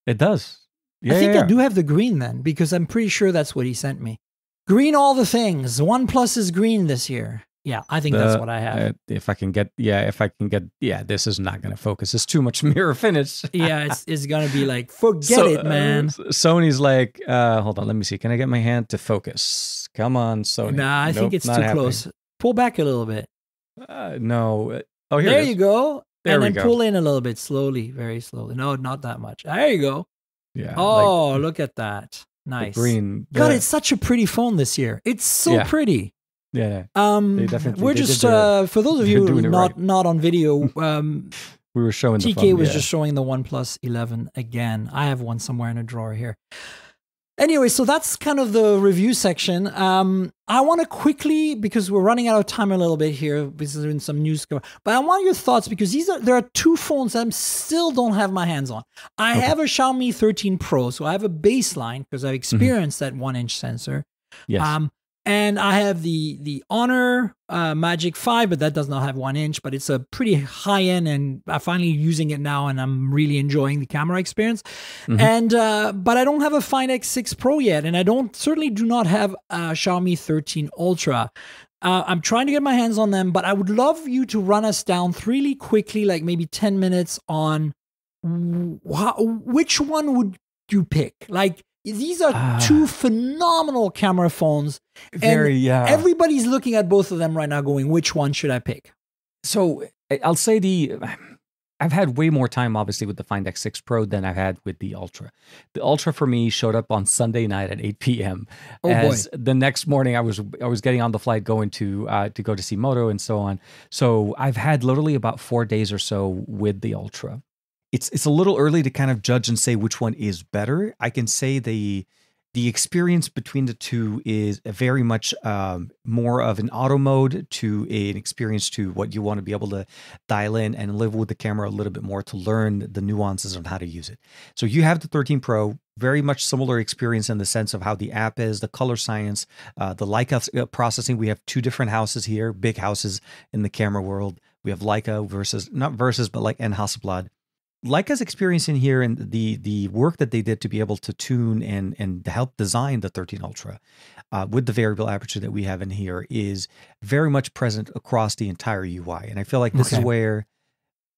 it does. Yeah, I think I do have the green then because I'm pretty sure that's what he sent me. Green all the things. OnePlus is green this year. Yeah, I think that's what I have. If I can get, this is not going to focus. It's too much mirror finish. It's going to be like, forget it, man. Sony's like, hold on, let me see. Can I get my hand to focus? Come on, Sony. Nah, I think it's too close. Pull back a little bit. No. Oh, here there you go. And then pull in a little bit slowly, very slowly. No, not that much. There you go. Yeah. Oh, look at that. Nice. Green. God, it's such a pretty phone this year. It's so pretty. Yeah. We're just for those of you who are not on video, we were showing TK the phone, was just showing the OnePlus 11 again. I have one somewhere in a drawer here. Anyway, so that's kind of the review section. I want to quickly, because we're running out of time a little bit here, because there's been some news, but I want your thoughts because there are two phones that I still don't have my hands on. I have a Xiaomi 13 Pro, so I have a baseline because I've experienced that 1-inch sensor. Yes. And I have the Honor Magic 5, but that does not have 1-inch, but it's a pretty high end, and I'm finally using it now, and I'm really enjoying the camera experience. And but I don't have a Find X6 Pro yet, and I certainly do not have a Xiaomi 13 Ultra. I'm trying to get my hands on them, but I would love you to run us down really quickly, like maybe 10 minutes on which one would you pick? Like, these are two phenomenal camera phones. Everybody's looking at both of them right now going, which one should I pick? So I'll say I've had way more time, obviously, with the Find X6 Pro than I've had with the Ultra. The Ultra for me showed up on Sunday night at 8 p.m. The next morning I was getting on the flight going to go to see Moto and so on. So I've had literally about 4 days or so with the Ultra. It's a little early to kind of judge and say which one is better. I can say the experience between the two is very much more of an auto mode to an experience to what you want to be able to dial in and live with the camera a little bit more to learn the nuances of how to use it. So you have the 13 Pro, very much similar experience in the sense of how the app is, the color science, the Leica processing. We have two different houses here, big houses in the camera world. We have Leica and Hasselblad. Leica's experience in here and the work that they did to be able to tune and help design the 13 Ultra with the variable aperture that we have in here is very much present across the entire UI. And I feel like this is where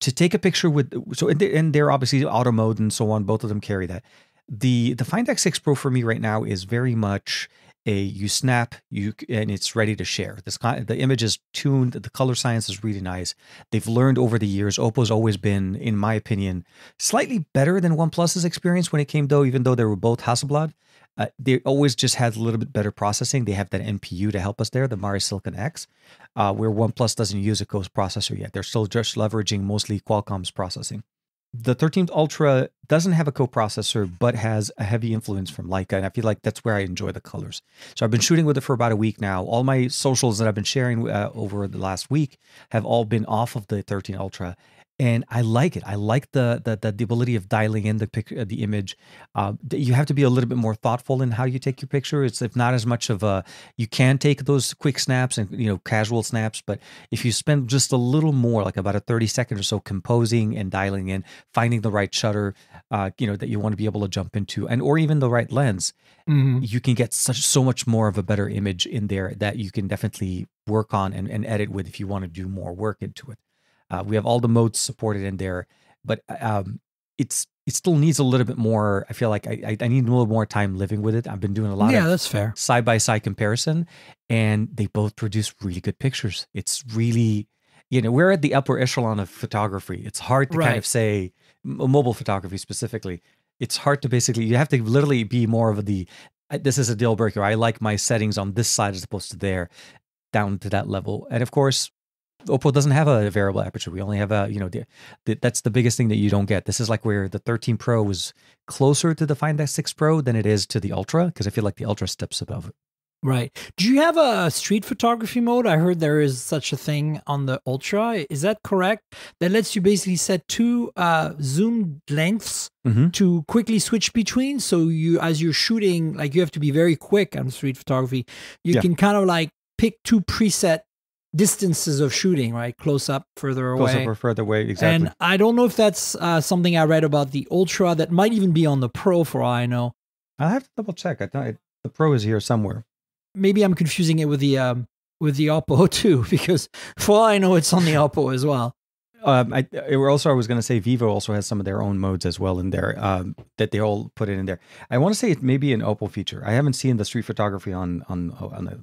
to take a picture and they're obviously auto mode and so on. Both of them carry that. The Find X6 Pro for me right now is very much you snap, and it's ready to share. The image is tuned. The color science is really nice. They've learned over the years. Oppo's always been, in my opinion, slightly better than OnePlus's experience when it came, even though they were both Hasselblad. They always just had a little bit better processing. They have that NPU to help us there, the Mari Silicon X, where OnePlus doesn't use a Ghost processor yet. They're still just leveraging mostly Qualcomm's processing. The 13th Ultra doesn't have a coprocessor, but has a heavy influence from Leica, and I feel like that's where I enjoy the colors. So I've been shooting with it for about a week now. All my socials that I've been sharing over the last week have all been off of the 13 Ultra, and I like it. I like the ability of dialing in the image. You have to be a little bit more thoughtful in how you take your picture. It's if not as much of a, you can take those quick snaps and casual snaps, but if you spend just a little more, like about a 30-second or so, composing and dialing in, finding the right shutter, that you want to be able to jump into, and or even the right lens, you can get so much more of a better image in there that you can definitely work on and edit with if you want to do more work into it. We have all the modes supported in there, but it still needs a little bit more. I feel like I need a little more time living with it. I've been doing a lot of that's fair side-by-side comparison, and they both produce really good pictures. It's really, we're at the upper echelon of photography. It's hard to kind of say, mobile photography specifically. It's hard to basically, you have to literally be more of this is a deal breaker. I like my settings on this side as opposed to there, down to that level. And of course, Oppo doesn't have a variable aperture. We only have that's the biggest thing that you don't get. This is like where the 13 Pro was closer to the Find X6 Pro than it is to the Ultra, because I feel like the Ultra steps above it. Right. Do you have a street photography mode? I heard there is such a thing on the Ultra. Is that correct? That lets you basically set two zoom lengths to quickly switch between. So as you're shooting, like you have to be very quick on street photography. You can kind of like pick two preset distances of shooting, right? Close up, further away. Close up or further away, exactly. And I don't know if that's something I read about the Ultra that might even be on the Pro for all I know. I'll have to double check. I thought the Pro is here somewhere. Maybe I'm confusing it with the Oppo too, because for all I know, it's on the Oppo as well. I was going to say Vivo also has some of their own modes as well in there, that they all put it in there. I want to say it may be an Oppo feature. I haven't seen the street photography on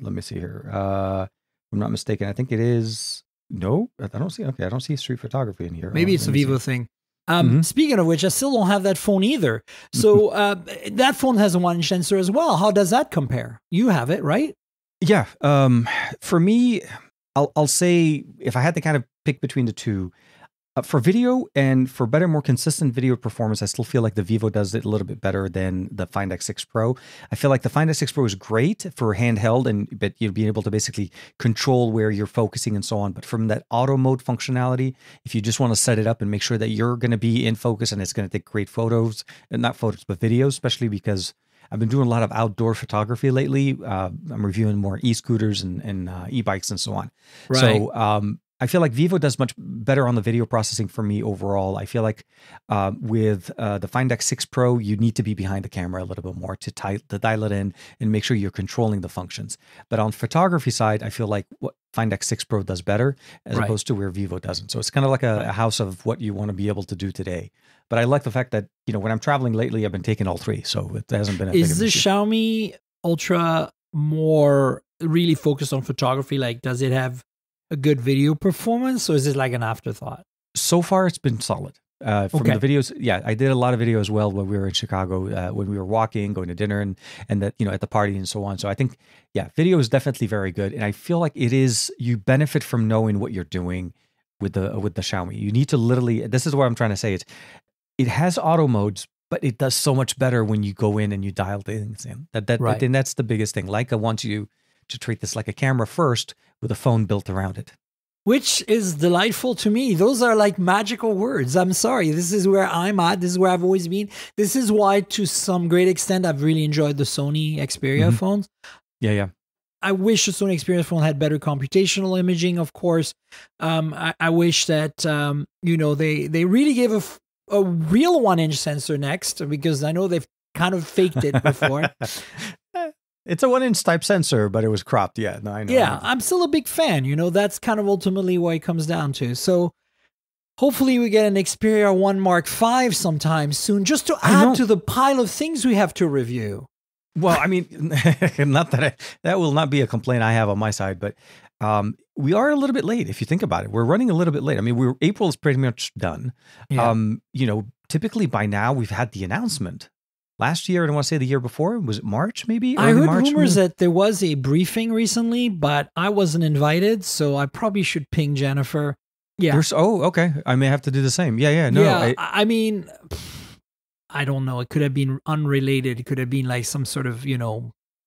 let me see here. If I'm not mistaken, I think it is. No, I don't see. Okay, I don't see street photography in here. Maybe it's a Vivo thing. Speaking of which, I still don't have that phone either. So that phone has a 1-inch sensor as well. How does that compare? You have it, right? Yeah. For me, I'll say if I had to kind of pick between the two, for video and for better, more consistent video performance, I still feel like the Vivo does it a little bit better than the Find X6 Pro. I feel like the Find X6 Pro is great for handheld but being able to basically control where you're focusing and so on. But from that auto mode functionality, if you just want to set it up and make sure that you're going to be in focus and it's going to take great photos, and not photos, but videos, especially because I've been doing a lot of outdoor photography lately. I'm reviewing more e-scooters and e-bikes and so on. Right. So I feel like Vivo does much better on the video processing for me overall. I feel like with the Find X6 Pro, you need to be behind the camera a little bit more to dial it in and make sure you're controlling the functions. But on photography side, I feel like what Find X6 Pro does better as opposed to where Vivo doesn't. So it's kind of like a house of what you want to be able to do today. But I like the fact that, when I'm traveling lately, I've been taking all three. So it hasn't been a big Is the issue. Xiaomi Ultra more really focused on photography? Like, does it have a good video performance, or is it like an afterthought? So far, it's been solid. From the videos, I did a lot of video as well when we were in Chicago, when we were walking, going to dinner, and that at the party and so on. So I think, video is definitely very good, and I feel like you benefit from knowing what you're doing with the Xiaomi. You need to literally. This is what I'm trying to say. It has auto modes, but it does so much better when you go in and you dial things in. And that's the biggest thing. Leica wants you to treat this like a camera first with a phone built around it. Which is delightful to me. Those are like magical words. I'm sorry. This is where I'm at. This is where I've always been. This is why, to some great extent, I've really enjoyed the Sony Xperia phones. Yeah. I wish the Sony Xperia phone had better computational imaging, of course. I wish that, they really gave a real 1-inch sensor next, because I know they've kind of faked it before. It's a 1-inch type sensor, but it was cropped. Yeah, no, I know. Yeah, I'm still a big fan. That's kind of ultimately what it comes down to. So hopefully we get an Xperia 1 Mark V sometime soon, just to add to the pile of things we have to review. Well, I mean, not that that will not be a complaint I have on my side, but we are a little bit late if you think about it. We're running a little bit late. I mean, April is pretty much done. Yeah. Typically by now we've had the announcement. Last year, I don't want to say the year before, was it March maybe? I heard rumors that there was a briefing recently, but I wasn't invited, so I probably should ping Jennifer. Yeah. Okay. I may have to do the same. Yeah. No. Yeah, I mean, I don't know. It could have been unrelated. It could have been like some sort of,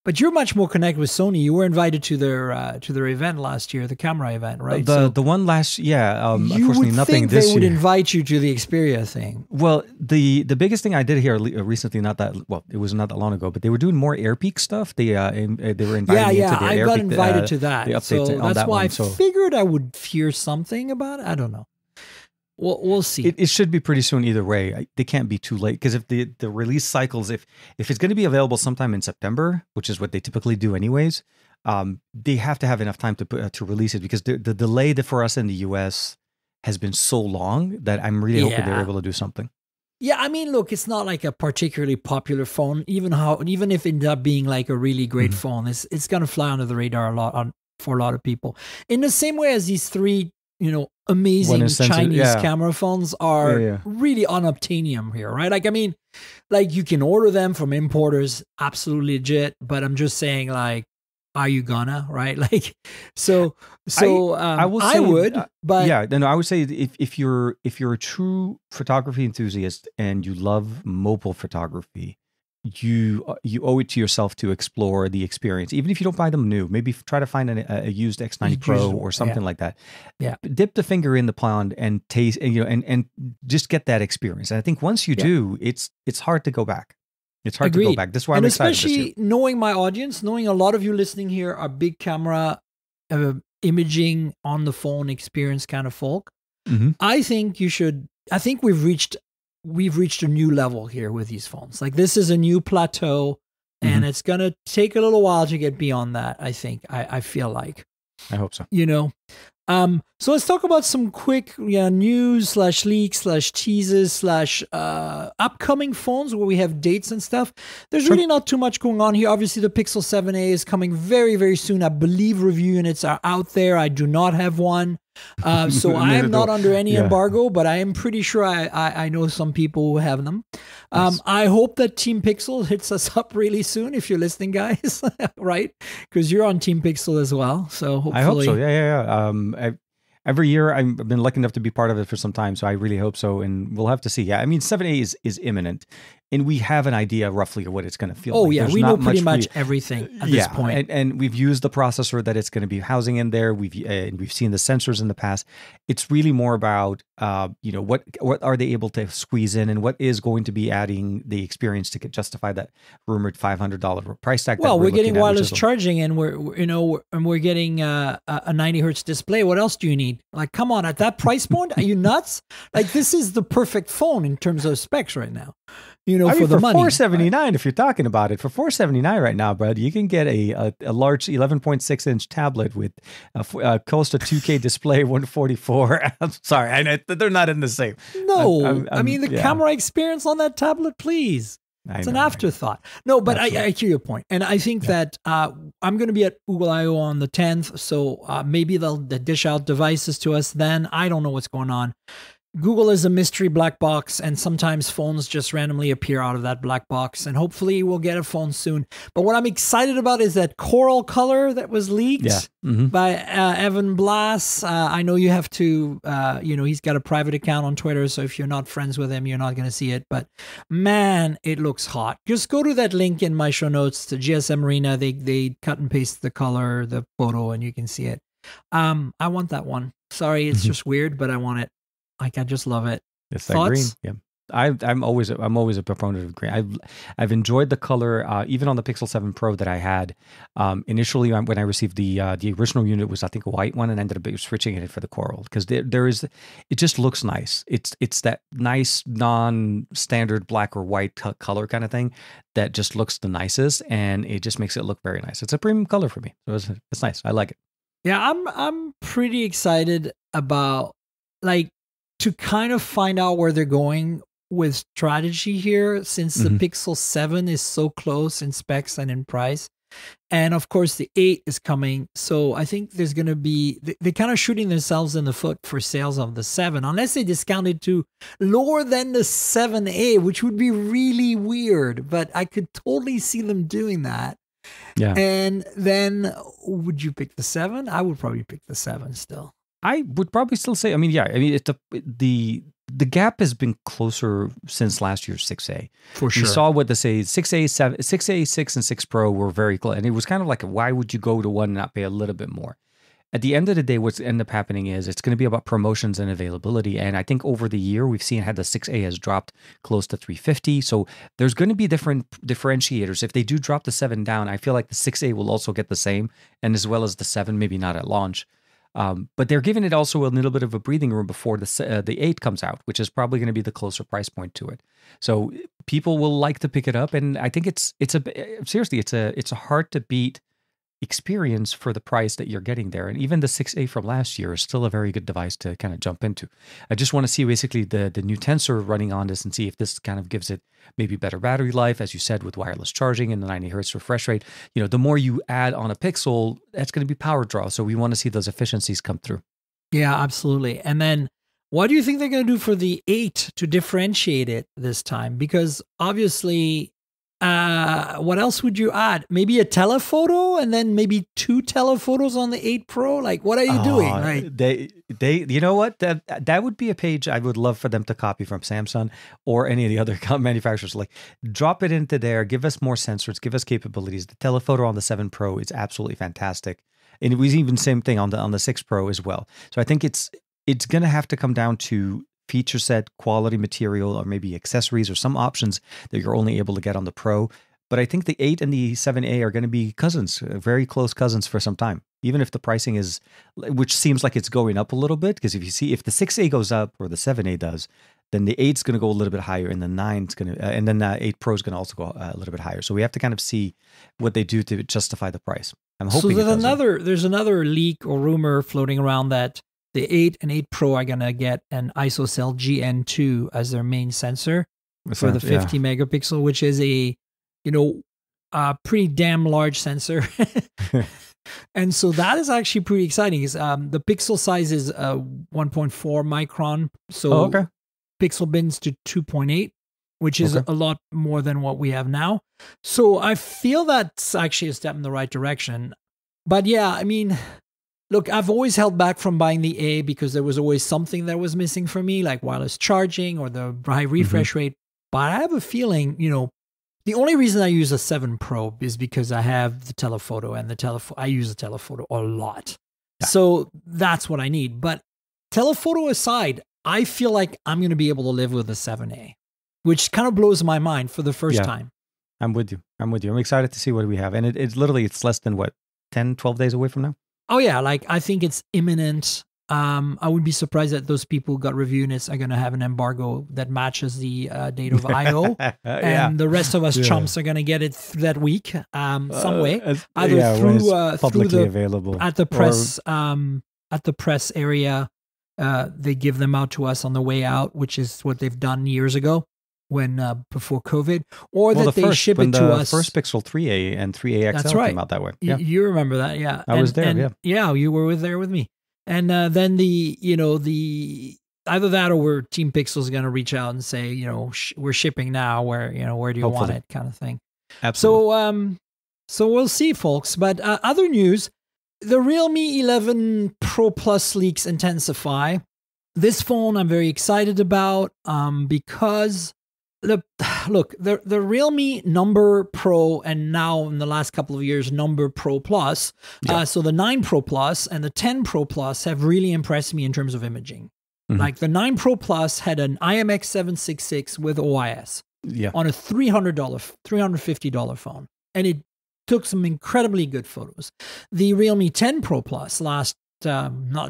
But you're much more connected with Sony. You were invited to their event last year, the camera event, right? The one last, yeah. You unfortunately, would nothing think this they would year. invite you to the Xperia thing. Well, the biggest thing I did here recently, it was not that long ago, but they were doing more AirPeak stuff. They were inviting me into their I AirPeak, got invited to that. the updates So on that's that why one. I So figured I would hear something about it. I don't know. We'll see. it should be pretty soon either way. They can't be too late because if the release cycles, if it's going to be available sometime in September, which is what they typically do anyways, they have to have enough time to release it because the delay for us in the US has been so long that I'm really hoping they're able to do something. Yeah, I mean, look, it's not like a particularly popular phone. Even if it ended up being like a really great phone, it's gonna fly under the radar for a lot of people. In the same way as these three, amazing Chinese camera phones are really unobtainium here, right? Like, I mean, like you can order them from importers, absolutely legit. But I'm just saying, like, are you gonna, right? Like, I would, but yeah, no, I would say if you're a true photography enthusiast and you love mobile photography, you owe it to yourself to explore the experience, even if you don't buy them new. Maybe try to find a used X90 Pro or something like that. Yeah, dip the finger in the pond and taste, and just get that experience. And I think once you do, it's hard to go back. It's hard to go back. That's why I'm excited this year. Especially knowing my audience, knowing a lot of you listening here are big camera, imaging on the phone experience kind of folk. I think we've reached a new level here with these phones. Like, this is a new plateau, and it's gonna take a little while to get beyond that. I think. I feel like. I hope so. So let's talk about some quick news / leaks / teases / upcoming phones where we have dates and stuff. There's really not too much going on here. Obviously, the Pixel 7a is coming very, very soon. I believe review units are out there. I do not have one. So I am not under any embargo, but I am pretty sure I know some people who have them. Nice. I hope that Team Pixel hits us up really soon if you're listening, guys, right? Because you're on Team Pixel as well. So hopefully. I hope so. Yeah. Every year I've been lucky enough to be part of it for some time, so I really hope so, and we'll have to see. Yeah, I mean, 7A is imminent, and we have an idea roughly of what it's going to feel like. Oh yeah, we know pretty much everything at this point. And we've used the processor that it's going to be housing in there. We've seen the sensors in the past. It's really more about what are they able to squeeze in, and what is going to be adding the experience to justify that rumored $500 price tag. Well, we're getting wireless charging, and we're getting a 90 hertz display. What else do you need? Like, come on, at that price point, are you nuts? Like, this is the perfect phone in terms of specs right now. For the money. $479, if you're talking about it, for $479 right now, Brad, you can get a large 11.6 inch tablet with close to 2K display, 144. I'm sorry, I know they're not in the same. No, I mean the camera experience on that tablet, please. It's an afterthought. No, but I hear your point. And I think that I'm going to be at Google I/O on the 10th. So maybe they'll dish out devices to us then. I don't know what's going on. Google is a mystery black box, and sometimes phones just randomly appear out of that black box, and hopefully we'll get a phone soon. But what I'm excited about is that coral color that was leaked by Evan Blass. I know you have to, he's got a private account on Twitter, so if you're not friends with him, you're not going to see it. But man, it looks hot. Just go to that link in my show notes to GSM Arena. They cut and paste the color, the photo, and you can see it. I want that one. Sorry, it's just weird, but I want it. Like, I just love it. It's that green. Yeah. I'm always a proponent of green. I've enjoyed the color, even on the Pixel 7 Pro that I had. Initially, when I received the original unit was, I think, a white one, and ended up switching it for the coral because it just looks nice. It's that nice non-standard black or white color kind of thing that just looks the nicest, and it just makes it look very nice. It's a premium color for me, so it's nice. I like it. Yeah, I'm pretty excited about, like, to kind of find out where they're going with strategy here, since the Pixel 7 is so close in specs and in price. And of course, the 8 is coming. So I think there's going to be, they're kind of shooting themselves in the foot for sales of the 7, unless they discount it to lower than the 7A, which would be really weird. But I could totally see them doing that. Yeah. And then would you pick the 7? I would probably pick the 7 still. I would probably still say, it's the gap has been closer since last year's 6A. For sure. We saw what the 6A, 6 and 6 Pro were very close. And it was kind of like, why would you go to one and not pay a little bit more? At the end of the day, what's end up happening is it's going to be about promotions and availability. And I think over the year, we've seen how the 6A has dropped close to $350. So there's going to be different differentiators. If they do drop the 7 down, I feel like the 6A will also get the same, and as well as the 7, maybe not at launch. But they're giving it also a little bit of a breathing room before the 8 comes out, which is probably going to be the closer price point to it. So people will like to pick it up, and I think it's a hard to beat experience for the price that you're getting there. And even the 6A from last year is still a very good device to kind of jump into. I just want to see basically the new Tensor running on this and see if this kind of gives it maybe better battery life, as you said, with wireless charging and the 90 hertz refresh rate. The more you add on a Pixel, that's going to be power draw. So we want to see those efficiencies come through. Yeah, absolutely. And then what do you think they're going to do for the 8 to differentiate it this time? Because obviously, what else would you add? Maybe a telephoto, and then maybe 2 telephotos on the 8 Pro. Like, what are you doing? Like, they, you know what? That would be a page I would love for them to copy from Samsung or any of the other manufacturers. Like, drop it into there, give us more sensors, give us capabilities. The telephoto on the 7 Pro is absolutely fantastic, and it was even same thing on the 6 Pro as well. So I think it's going to have to come down to feature set, quality material, or maybe accessories or some options that you're only able to get on the Pro. But I think the 8 and the 7A are going to be cousins, very close cousins for some time, even if the pricing is, which seems like it's going up a little bit, because if the 6A goes up or the 7A does, then the 8's going to go a little bit higher, and the 9's going to, and then the 8 Pro is going to also go a little bit higher. So we have to kind of see what they do to justify the price. I'm hoping. So there's another leak or rumor floating around that the 8 and 8 Pro are going to get an ISOCELL GN2 as their main sensor for the 50 megapixel, which is a pretty damn large sensor. And so that is actually pretty exciting. The pixel size is 1.4 micron. So pixel bins to 2.8, which is a lot more than what we have now. So I feel that's actually a step in the right direction. But yeah, I mean, look, I've always held back from buying the A because there was always something that was missing for me, like wireless charging or the high refresh rate. But I have a feeling, the only reason I use a 7 Pro is because I have the telephoto, and I use the telephoto a lot. Yeah. So that's what I need. But telephoto aside, I feel like I'm going to be able to live with the 7A, which kind of blows my mind for the first time. I'm with you. I'm excited to see what we have. And it's less than 10, 12 days away from now? Oh yeah, like I think it's imminent. I would be surprised that those people who got review units are going to have an embargo that matches the date of I/O, and the rest of us chumps are going to get it that week, some way, either through publicly available at the press area. They give them out to us on the way out, which is what they've done years ago when before COVID, or that they ship it to us. The first Pixel 3A and 3A XL came out that way. Yeah. You remember that, yeah? I was there. Yeah, you were there with me. And then the either that or Team Pixel is going to reach out and say, we're shipping now. Where do you want it, kind of thing. Absolutely. So we'll see, folks. But other news: the Realme 11 Pro Plus leaks intensify. This phone I'm very excited about because the Realme Number Pro, and now in the last couple of years, Number Pro Plus. So the 9 Pro Plus and the 10 Pro Plus have really impressed me in terms of imaging. Like the 9 Pro Plus had an IMX766 with OIS on a $350 phone. And it took some incredibly good photos. The Realme 10 Pro Plus not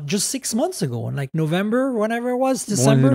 just 6 months ago, in like November, whenever it was, December,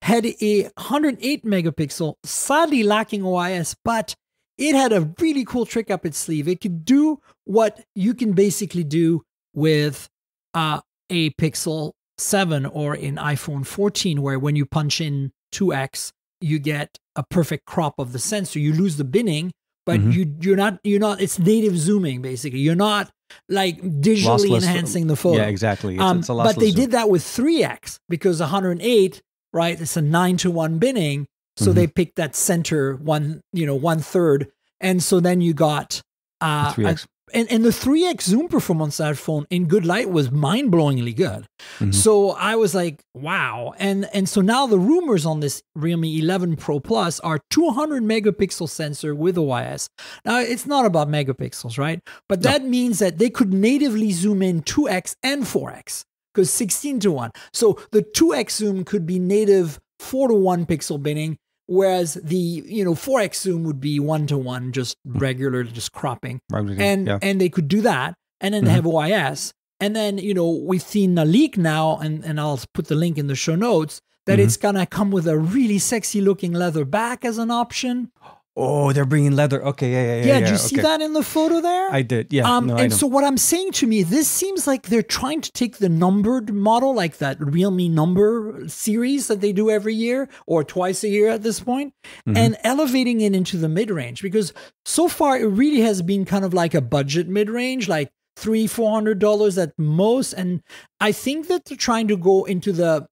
had a 108 megapixel, sadly lacking OIS, but it had a really cool trick up its sleeve. It could do what you can basically do with a Pixel 7 or an iPhone 14, where when you punch in 2x, you get a perfect crop of the sensor. You lose the binning, but you're not, it's native zooming, basically. You're not like digitally enhancing the photo. Yeah, exactly. It's a lossless but they zoom. did that with 3x because 108, right? It's a 9:1 binning. So they picked that center one third. And so then you got 3x. And the 3x zoom performance on that phone in good light was mind-blowingly good. So I was like, wow. And so now the rumors on this Realme 11 Pro Plus are 200 megapixel sensor with OIS. Now, it's not about megapixels, right? But that means that they could natively zoom in 2x and 4x, because 16:1. So the 2x zoom could be native 4:1 pixel binning, whereas the 4x zoom would be 1:1, just regular, just cropping. And they could do that, and then they have OIS. And then we've seen a leak now, and I'll put the link in the show notes, that it's gonna come with a really sexy looking leather back as an option. Oh, they're bringing leather. Okay, yeah. Did you see that in the photo there? I did, yeah. And so what I'm saying to me, this seems like they're trying to take the numbered model, like that Realme number series that they do every year or twice a year at this point, and elevating it into the mid-range. Because so far, it really has been kind of like a budget mid-range, like $300-400 at most. And I think that they're trying to go into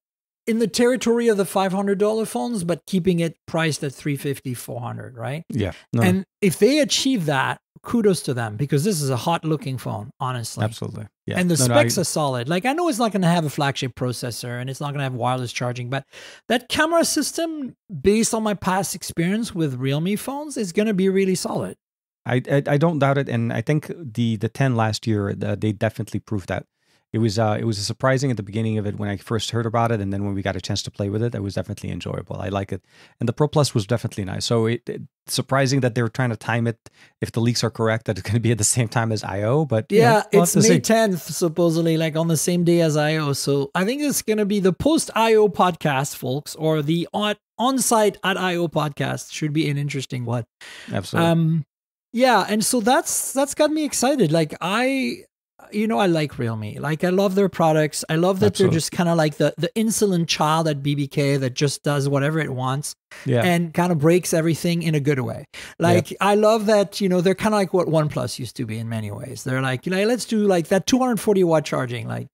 in the territory of the $500 phones, but keeping it priced at $350-400, right? Yeah. And if they achieve that, kudos to them, because this is a hot looking phone, honestly. Absolutely. Yeah. And the specs are solid. Like, I know it's not going to have a flagship processor and it's not going to have wireless charging, but that camera system, based on my past experience with Realme phones, is going to be really solid. I don't doubt it. And I think the 10 last year, they definitely proved that. It was surprising at the beginning of it when I first heard about it, and then when we got a chance to play with it, it was definitely enjoyable. I like it, and the Pro Plus was definitely nice. So it surprising that they were trying to time it, if the leaks are correct, that it's going to be at the same time as I/O. But yeah, it's May 10th supposedly, like on the same day as I/O. So I think it's going to be the post I/O podcast, folks, or the on-site at I/O podcast. Should be an interesting one. Absolutely. Yeah, and so that's got me excited. Like I like Realme. Like, I love their products. I love that they're just kind of like the insolent child at BBK that just does whatever it wants and kind of breaks everything in a good way. Like, I love that, they're kind of like what OnePlus used to be in many ways. They're like, let's do like that 240 watt charging. Like,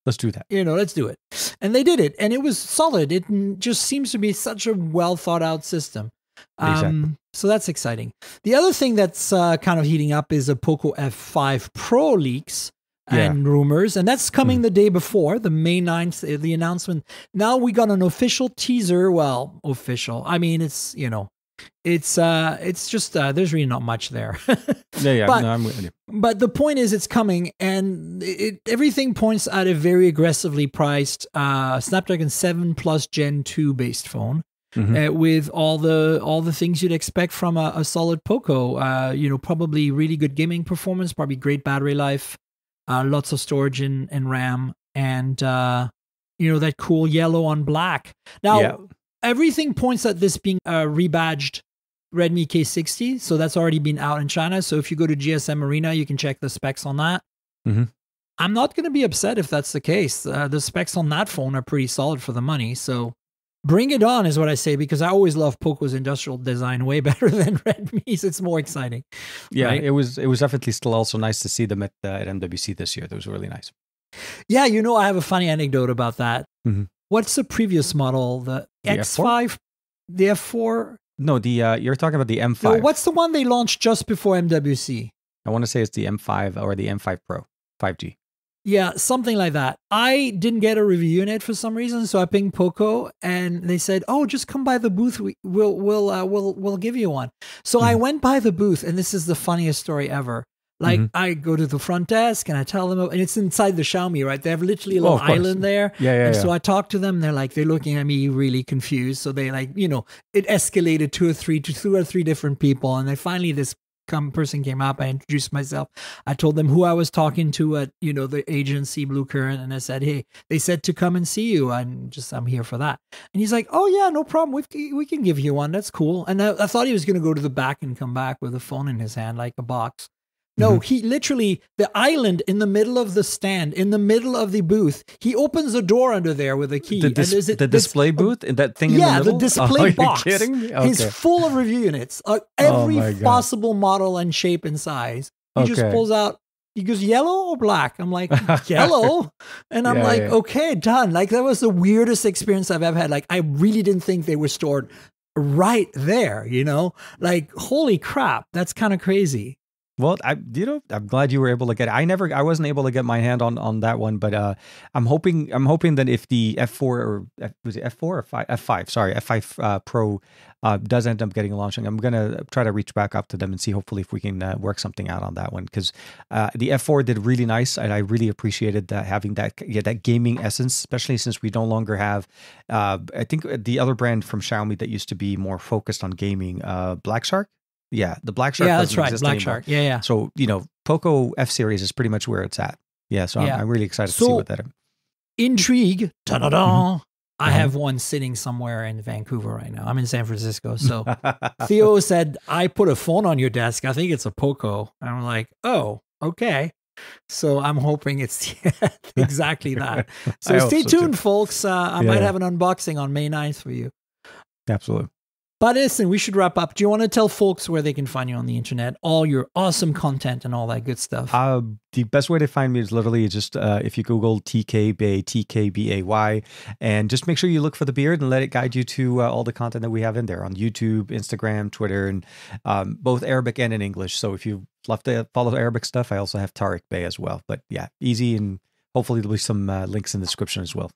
let's do that. Let's do it. And they did it. And it was solid. It just seems to be such a well thought out system. Exactly. So that's exciting. The other thing that's kind of heating up is a Poco F5 Pro leaks and rumors, and that's coming the day before, the May 9th, the announcement. Now we got an official teaser. Well, official. I mean, it's just there's really not much there. But, I'm with you. But the point is, it's coming, and everything points at a very aggressively priced Snapdragon 7 Plus Gen 2 based phone. With all the things you'd expect from a solid Poco, probably really good gaming performance, probably great battery life, lots of storage and RAM, and that cool yellow on black. Now, everything points at this being a rebadged Redmi K60, so that's already been out in China. So if you go to GSM Arena, you can check the specs on that. I'm not going to be upset if that's the case. The specs on that phone are pretty solid for the money, so bring it on is what I say, because I always love Poco's industrial design way better than Redmi's. It's more exciting. Yeah, right? it was definitely still also nice to see them at MWC this year. That was really nice. Yeah, I have a funny anecdote about that. What's the previous model? The X5? The F4? No, you're talking about the M5. No, what's the one they launched just before MWC? I want to say it's the M5 or the M5 Pro 5G. Yeah, something like that. I didn't get a review in it for some reason, so I pinged Poco, and they said, "Oh, just come by the booth. We'll give you one." So I went by the booth, and this is the funniest story ever. Like, I go to the front desk and I tell them, and it's inside the Xiaomi, right? They have literally a little island there. Yeah. So I talk to them. They're looking at me really confused. So they it escalated to two or three different people, and then finally this person came up. I introduced myself. I told them who I was talking to at the agency Blue Current, and I said, "Hey, they said to come and see you. I'm here for that." And he's like, "Oh yeah, no problem. We can give you one. That's cool." And I thought he was going to go to the back and come back with a phone in his hand, like a box. No, he literally, the island in the middle of the stand, in the middle of the booth, he opens a door under there with a key. The display booth? That thing in the middle? Yeah, the display box. Are you kidding me? Okay. He's full of review units. Every possible model and shape and size. He just pulls out, he goes, "Yellow or black?" I'm like, "Yellow." And I'm okay, done. Like, that was the weirdest experience I've ever had. Like, I really didn't think they were stored right there, Like, holy crap, that's kind of crazy. Well, I'm glad you were able to get it. I wasn't able to get my hand on that one, but I'm hoping that if the F4 or was it F4 or F5, sorry, F5 Pro does end up getting launching, I'm gonna try to reach back up to them and see hopefully if we can work something out on that one, because the F4 did really nice, and I really appreciated having that gaming essence, especially since we no longer have I think the other brand from Xiaomi that used to be more focused on gaming, Black Shark. Yeah, the Black Shark. Yeah, that's right. Black Black Shark. Yeah, yeah. So, Poco F series is pretty much where it's at. Yeah, so I'm really excited to see what that is. Intrigue. Ta-da-da. I have one sitting somewhere in Vancouver right now. I'm in San Francisco. So Theo said, I put a phone on your desk. I think it's a Poco. And I'm like, oh, okay. So I'm hoping it's exactly that. So stay tuned, folks. I might have an unboxing on May 9th for you. Absolutely. But listen, we should wrap up. Do you want to tell folks where they can find you on the internet, all your awesome content and all that good stuff? The best way to find me is literally just if you Google TKBay, TKBAY, and just make sure you look for the beard and let it guide you to all the content that we have in there on YouTube, Instagram, Twitter, and both Arabic and in English. So if you love to follow Arabic stuff, I also have Tariq Bey as well. But yeah, easy, and hopefully there'll be some links in the description as well.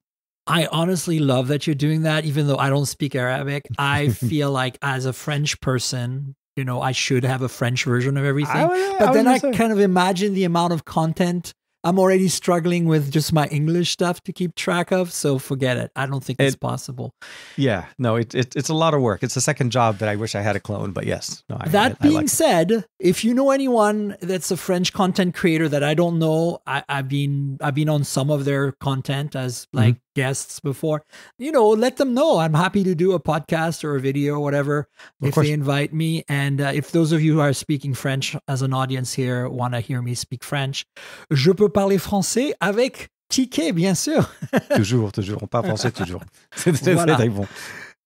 I honestly love that you're doing that, even though I don't speak Arabic. I feel like as a French person, I should have a French version of everything. But then I kind of imagine the amount of content. I'm already struggling with just my English stuff to keep track of. So forget it. I don't think it's possible. Yeah, no, it's a lot of work. It's a second job that I wish I had a clone, but yes. No, that being said, if you know anyone that's a French content creator that I don't know, I've been on some of their content as like guests before, let them know. I'm happy to do a podcast or a video or whatever if they invite me. And if those of you who are speaking French as an audience here want to hear me speak French, je peux parler français avec TK, bien sûr. Toujours. On parle français toujours. C'est très bon.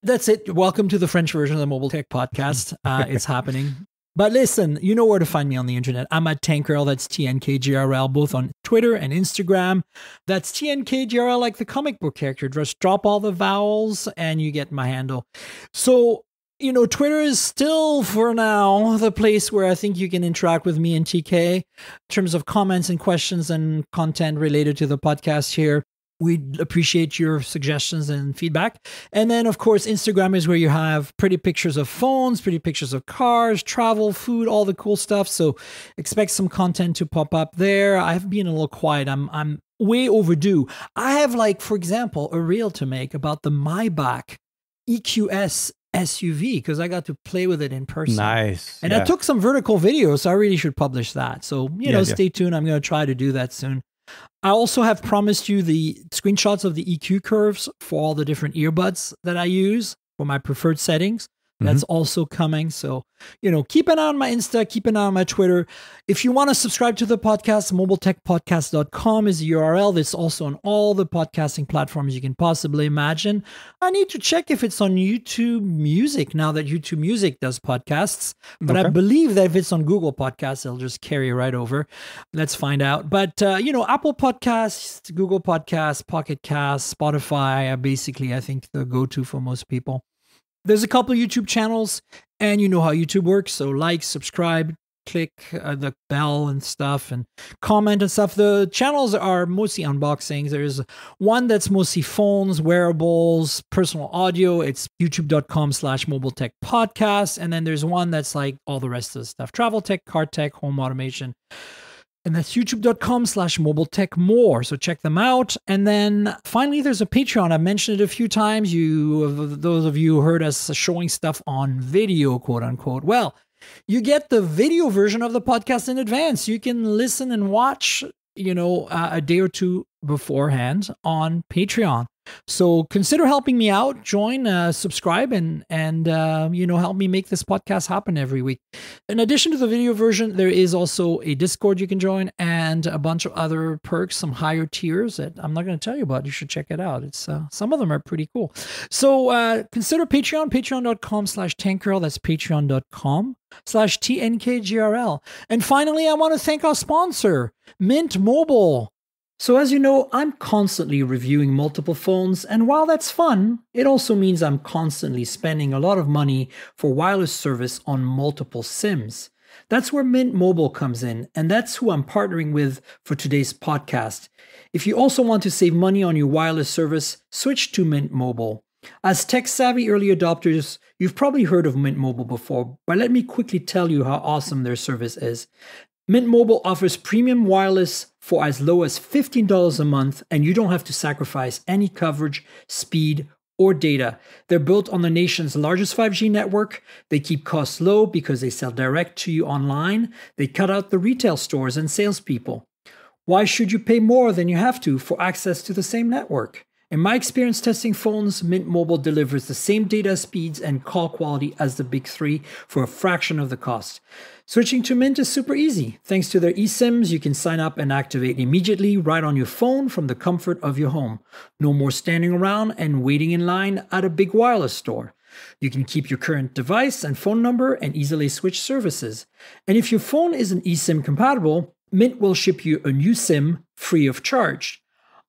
That's it. Welcome to the French version of the Mobile Tech Podcast. It's happening. But listen, you know where to find me on the internet. I'm at Tankgirl. That's TNKGRL, both on Twitter and Instagram. That's TNKGRL, like the comic book character. Just drop all the vowels and you get my handle. So, Twitter is still, for now, the place where I think you can interact with me and TK in terms of comments and questions and content related to the podcast here. We'd appreciate your suggestions and feedback. And then, of course, Instagram is where you have pretty pictures of phones, pretty pictures of cars, travel, food, all the cool stuff. So expect some content to pop up there. I've been a little quiet. I'm way overdue. I have, for example, a reel to make about the Maybach EQS SUV because I got to play with it in person. Nice. And I took some vertical videos, so I really should publish that. So, stay tuned. I'm going to try to do that soon. I also have promised you the screenshots of the EQ curves for all the different earbuds that I use for my preferred settings. That's also coming. So, keep an eye on my Insta, keep an eye on my Twitter. If you want to subscribe to the podcast, mobiletechpodcast.com is the URL. It's also on all the podcasting platforms you can possibly imagine. I need to check if it's on YouTube Music now that YouTube Music does podcasts. But I believe that if it's on Google Podcasts, it'll just carry right over. Let's find out. But, Apple Podcasts, Google Podcasts, Pocket Casts, Spotify are basically, I think, the go-to for most people. There's a couple of YouTube channels, and you know how YouTube works. So subscribe, click the bell and stuff, and comment and stuff. The channels are mostly unboxings. There's one that's mostly phones, wearables, personal audio. It's youtube.com/mobiletechpodcast. And then there's one that's like all the rest of the stuff. Travel tech, car tech, home automation. And that's youtube.com/mobiletechmore. So check them out. And then finally, there's a Patreon. I've mentioned it a few times. Those of you who heard us showing stuff on video, quote unquote. Well, you get the video version of the podcast in advance. You can listen and watch, a day or two beforehand on Patreon. So consider helping me out. Join, subscribe, and help me make this podcast happen every week. In addition to the video version, there is also a Discord you can join and a bunch of other perks, some higher tiers that I'm not going to tell you about. You should check it out. It's some of them are pretty cool. So consider Patreon, patreon.com/Tankgirl. That's patreon.com/TNKGRL. And finally, I want to thank our sponsor, Mint Mobile. So as you know, I'm constantly reviewing multiple phones, and while that's fun, it also means I'm constantly spending a lot of money for wireless service on multiple SIMs. That's where Mint Mobile comes in, and that's who I'm partnering with for today's podcast. If you also want to save money on your wireless service, switch to Mint Mobile. As tech-savvy early adopters, you've probably heard of Mint Mobile before, but let me quickly tell you how awesome their service is. Mint Mobile offers premium wireless for as low as $15 a month, and you don't have to sacrifice any coverage, speed, or data. They're built on the nation's largest 5G network. They keep costs low because they sell direct to you online. They cut out the retail stores and salespeople. Why should you pay more than you have to for access to the same network? In my experience testing phones, Mint Mobile delivers the same data speeds and call quality as the big three for a fraction of the cost. Switching to Mint is super easy. Thanks to their eSIMs, you can sign up and activate immediately right on your phone from the comfort of your home. No more standing around and waiting in line at a big wireless store. You can keep your current device and phone number and easily switch services. And if your phone isn't eSIM compatible, Mint will ship you a new SIM free of charge.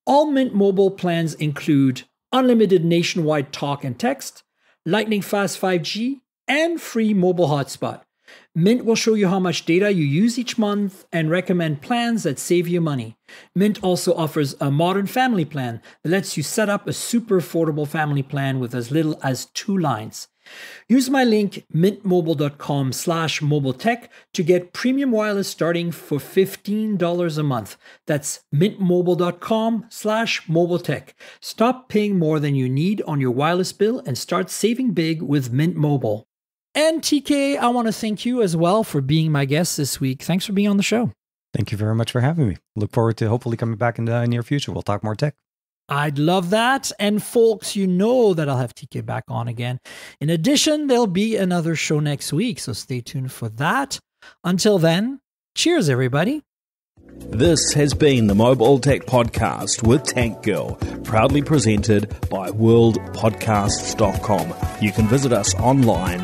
All Mint Mobile plans include unlimited nationwide talk and text, lightning fast 5G, and free mobile hotspot. Mint will show you how much data you use each month and recommend plans that save you money. Mint also offers a modern family plan that lets you set up a super affordable family plan with as little as 2 lines. Use my link mintmobile.com/mobiletech to get premium wireless starting for $15 a month. That's mintmobile.com/mobiletech. Stop paying more than you need on your wireless bill and start saving big with Mint Mobile. And TK, I want to thank you as well for being my guest this week. Thanks for being on the show. Thank you very much for having me. Look forward to hopefully coming back in the near future. We'll talk more tech. I'd love that. And folks, you know that I'll have TK back on again. In addition, there'll be another show next week, so stay tuned for that. Until then, cheers, everybody. This has been the Mobile Tech Podcast with Tank Girl, proudly presented by worldpodcasts.com. You can visit us online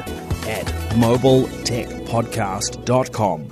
at mobiletechpodcast.com.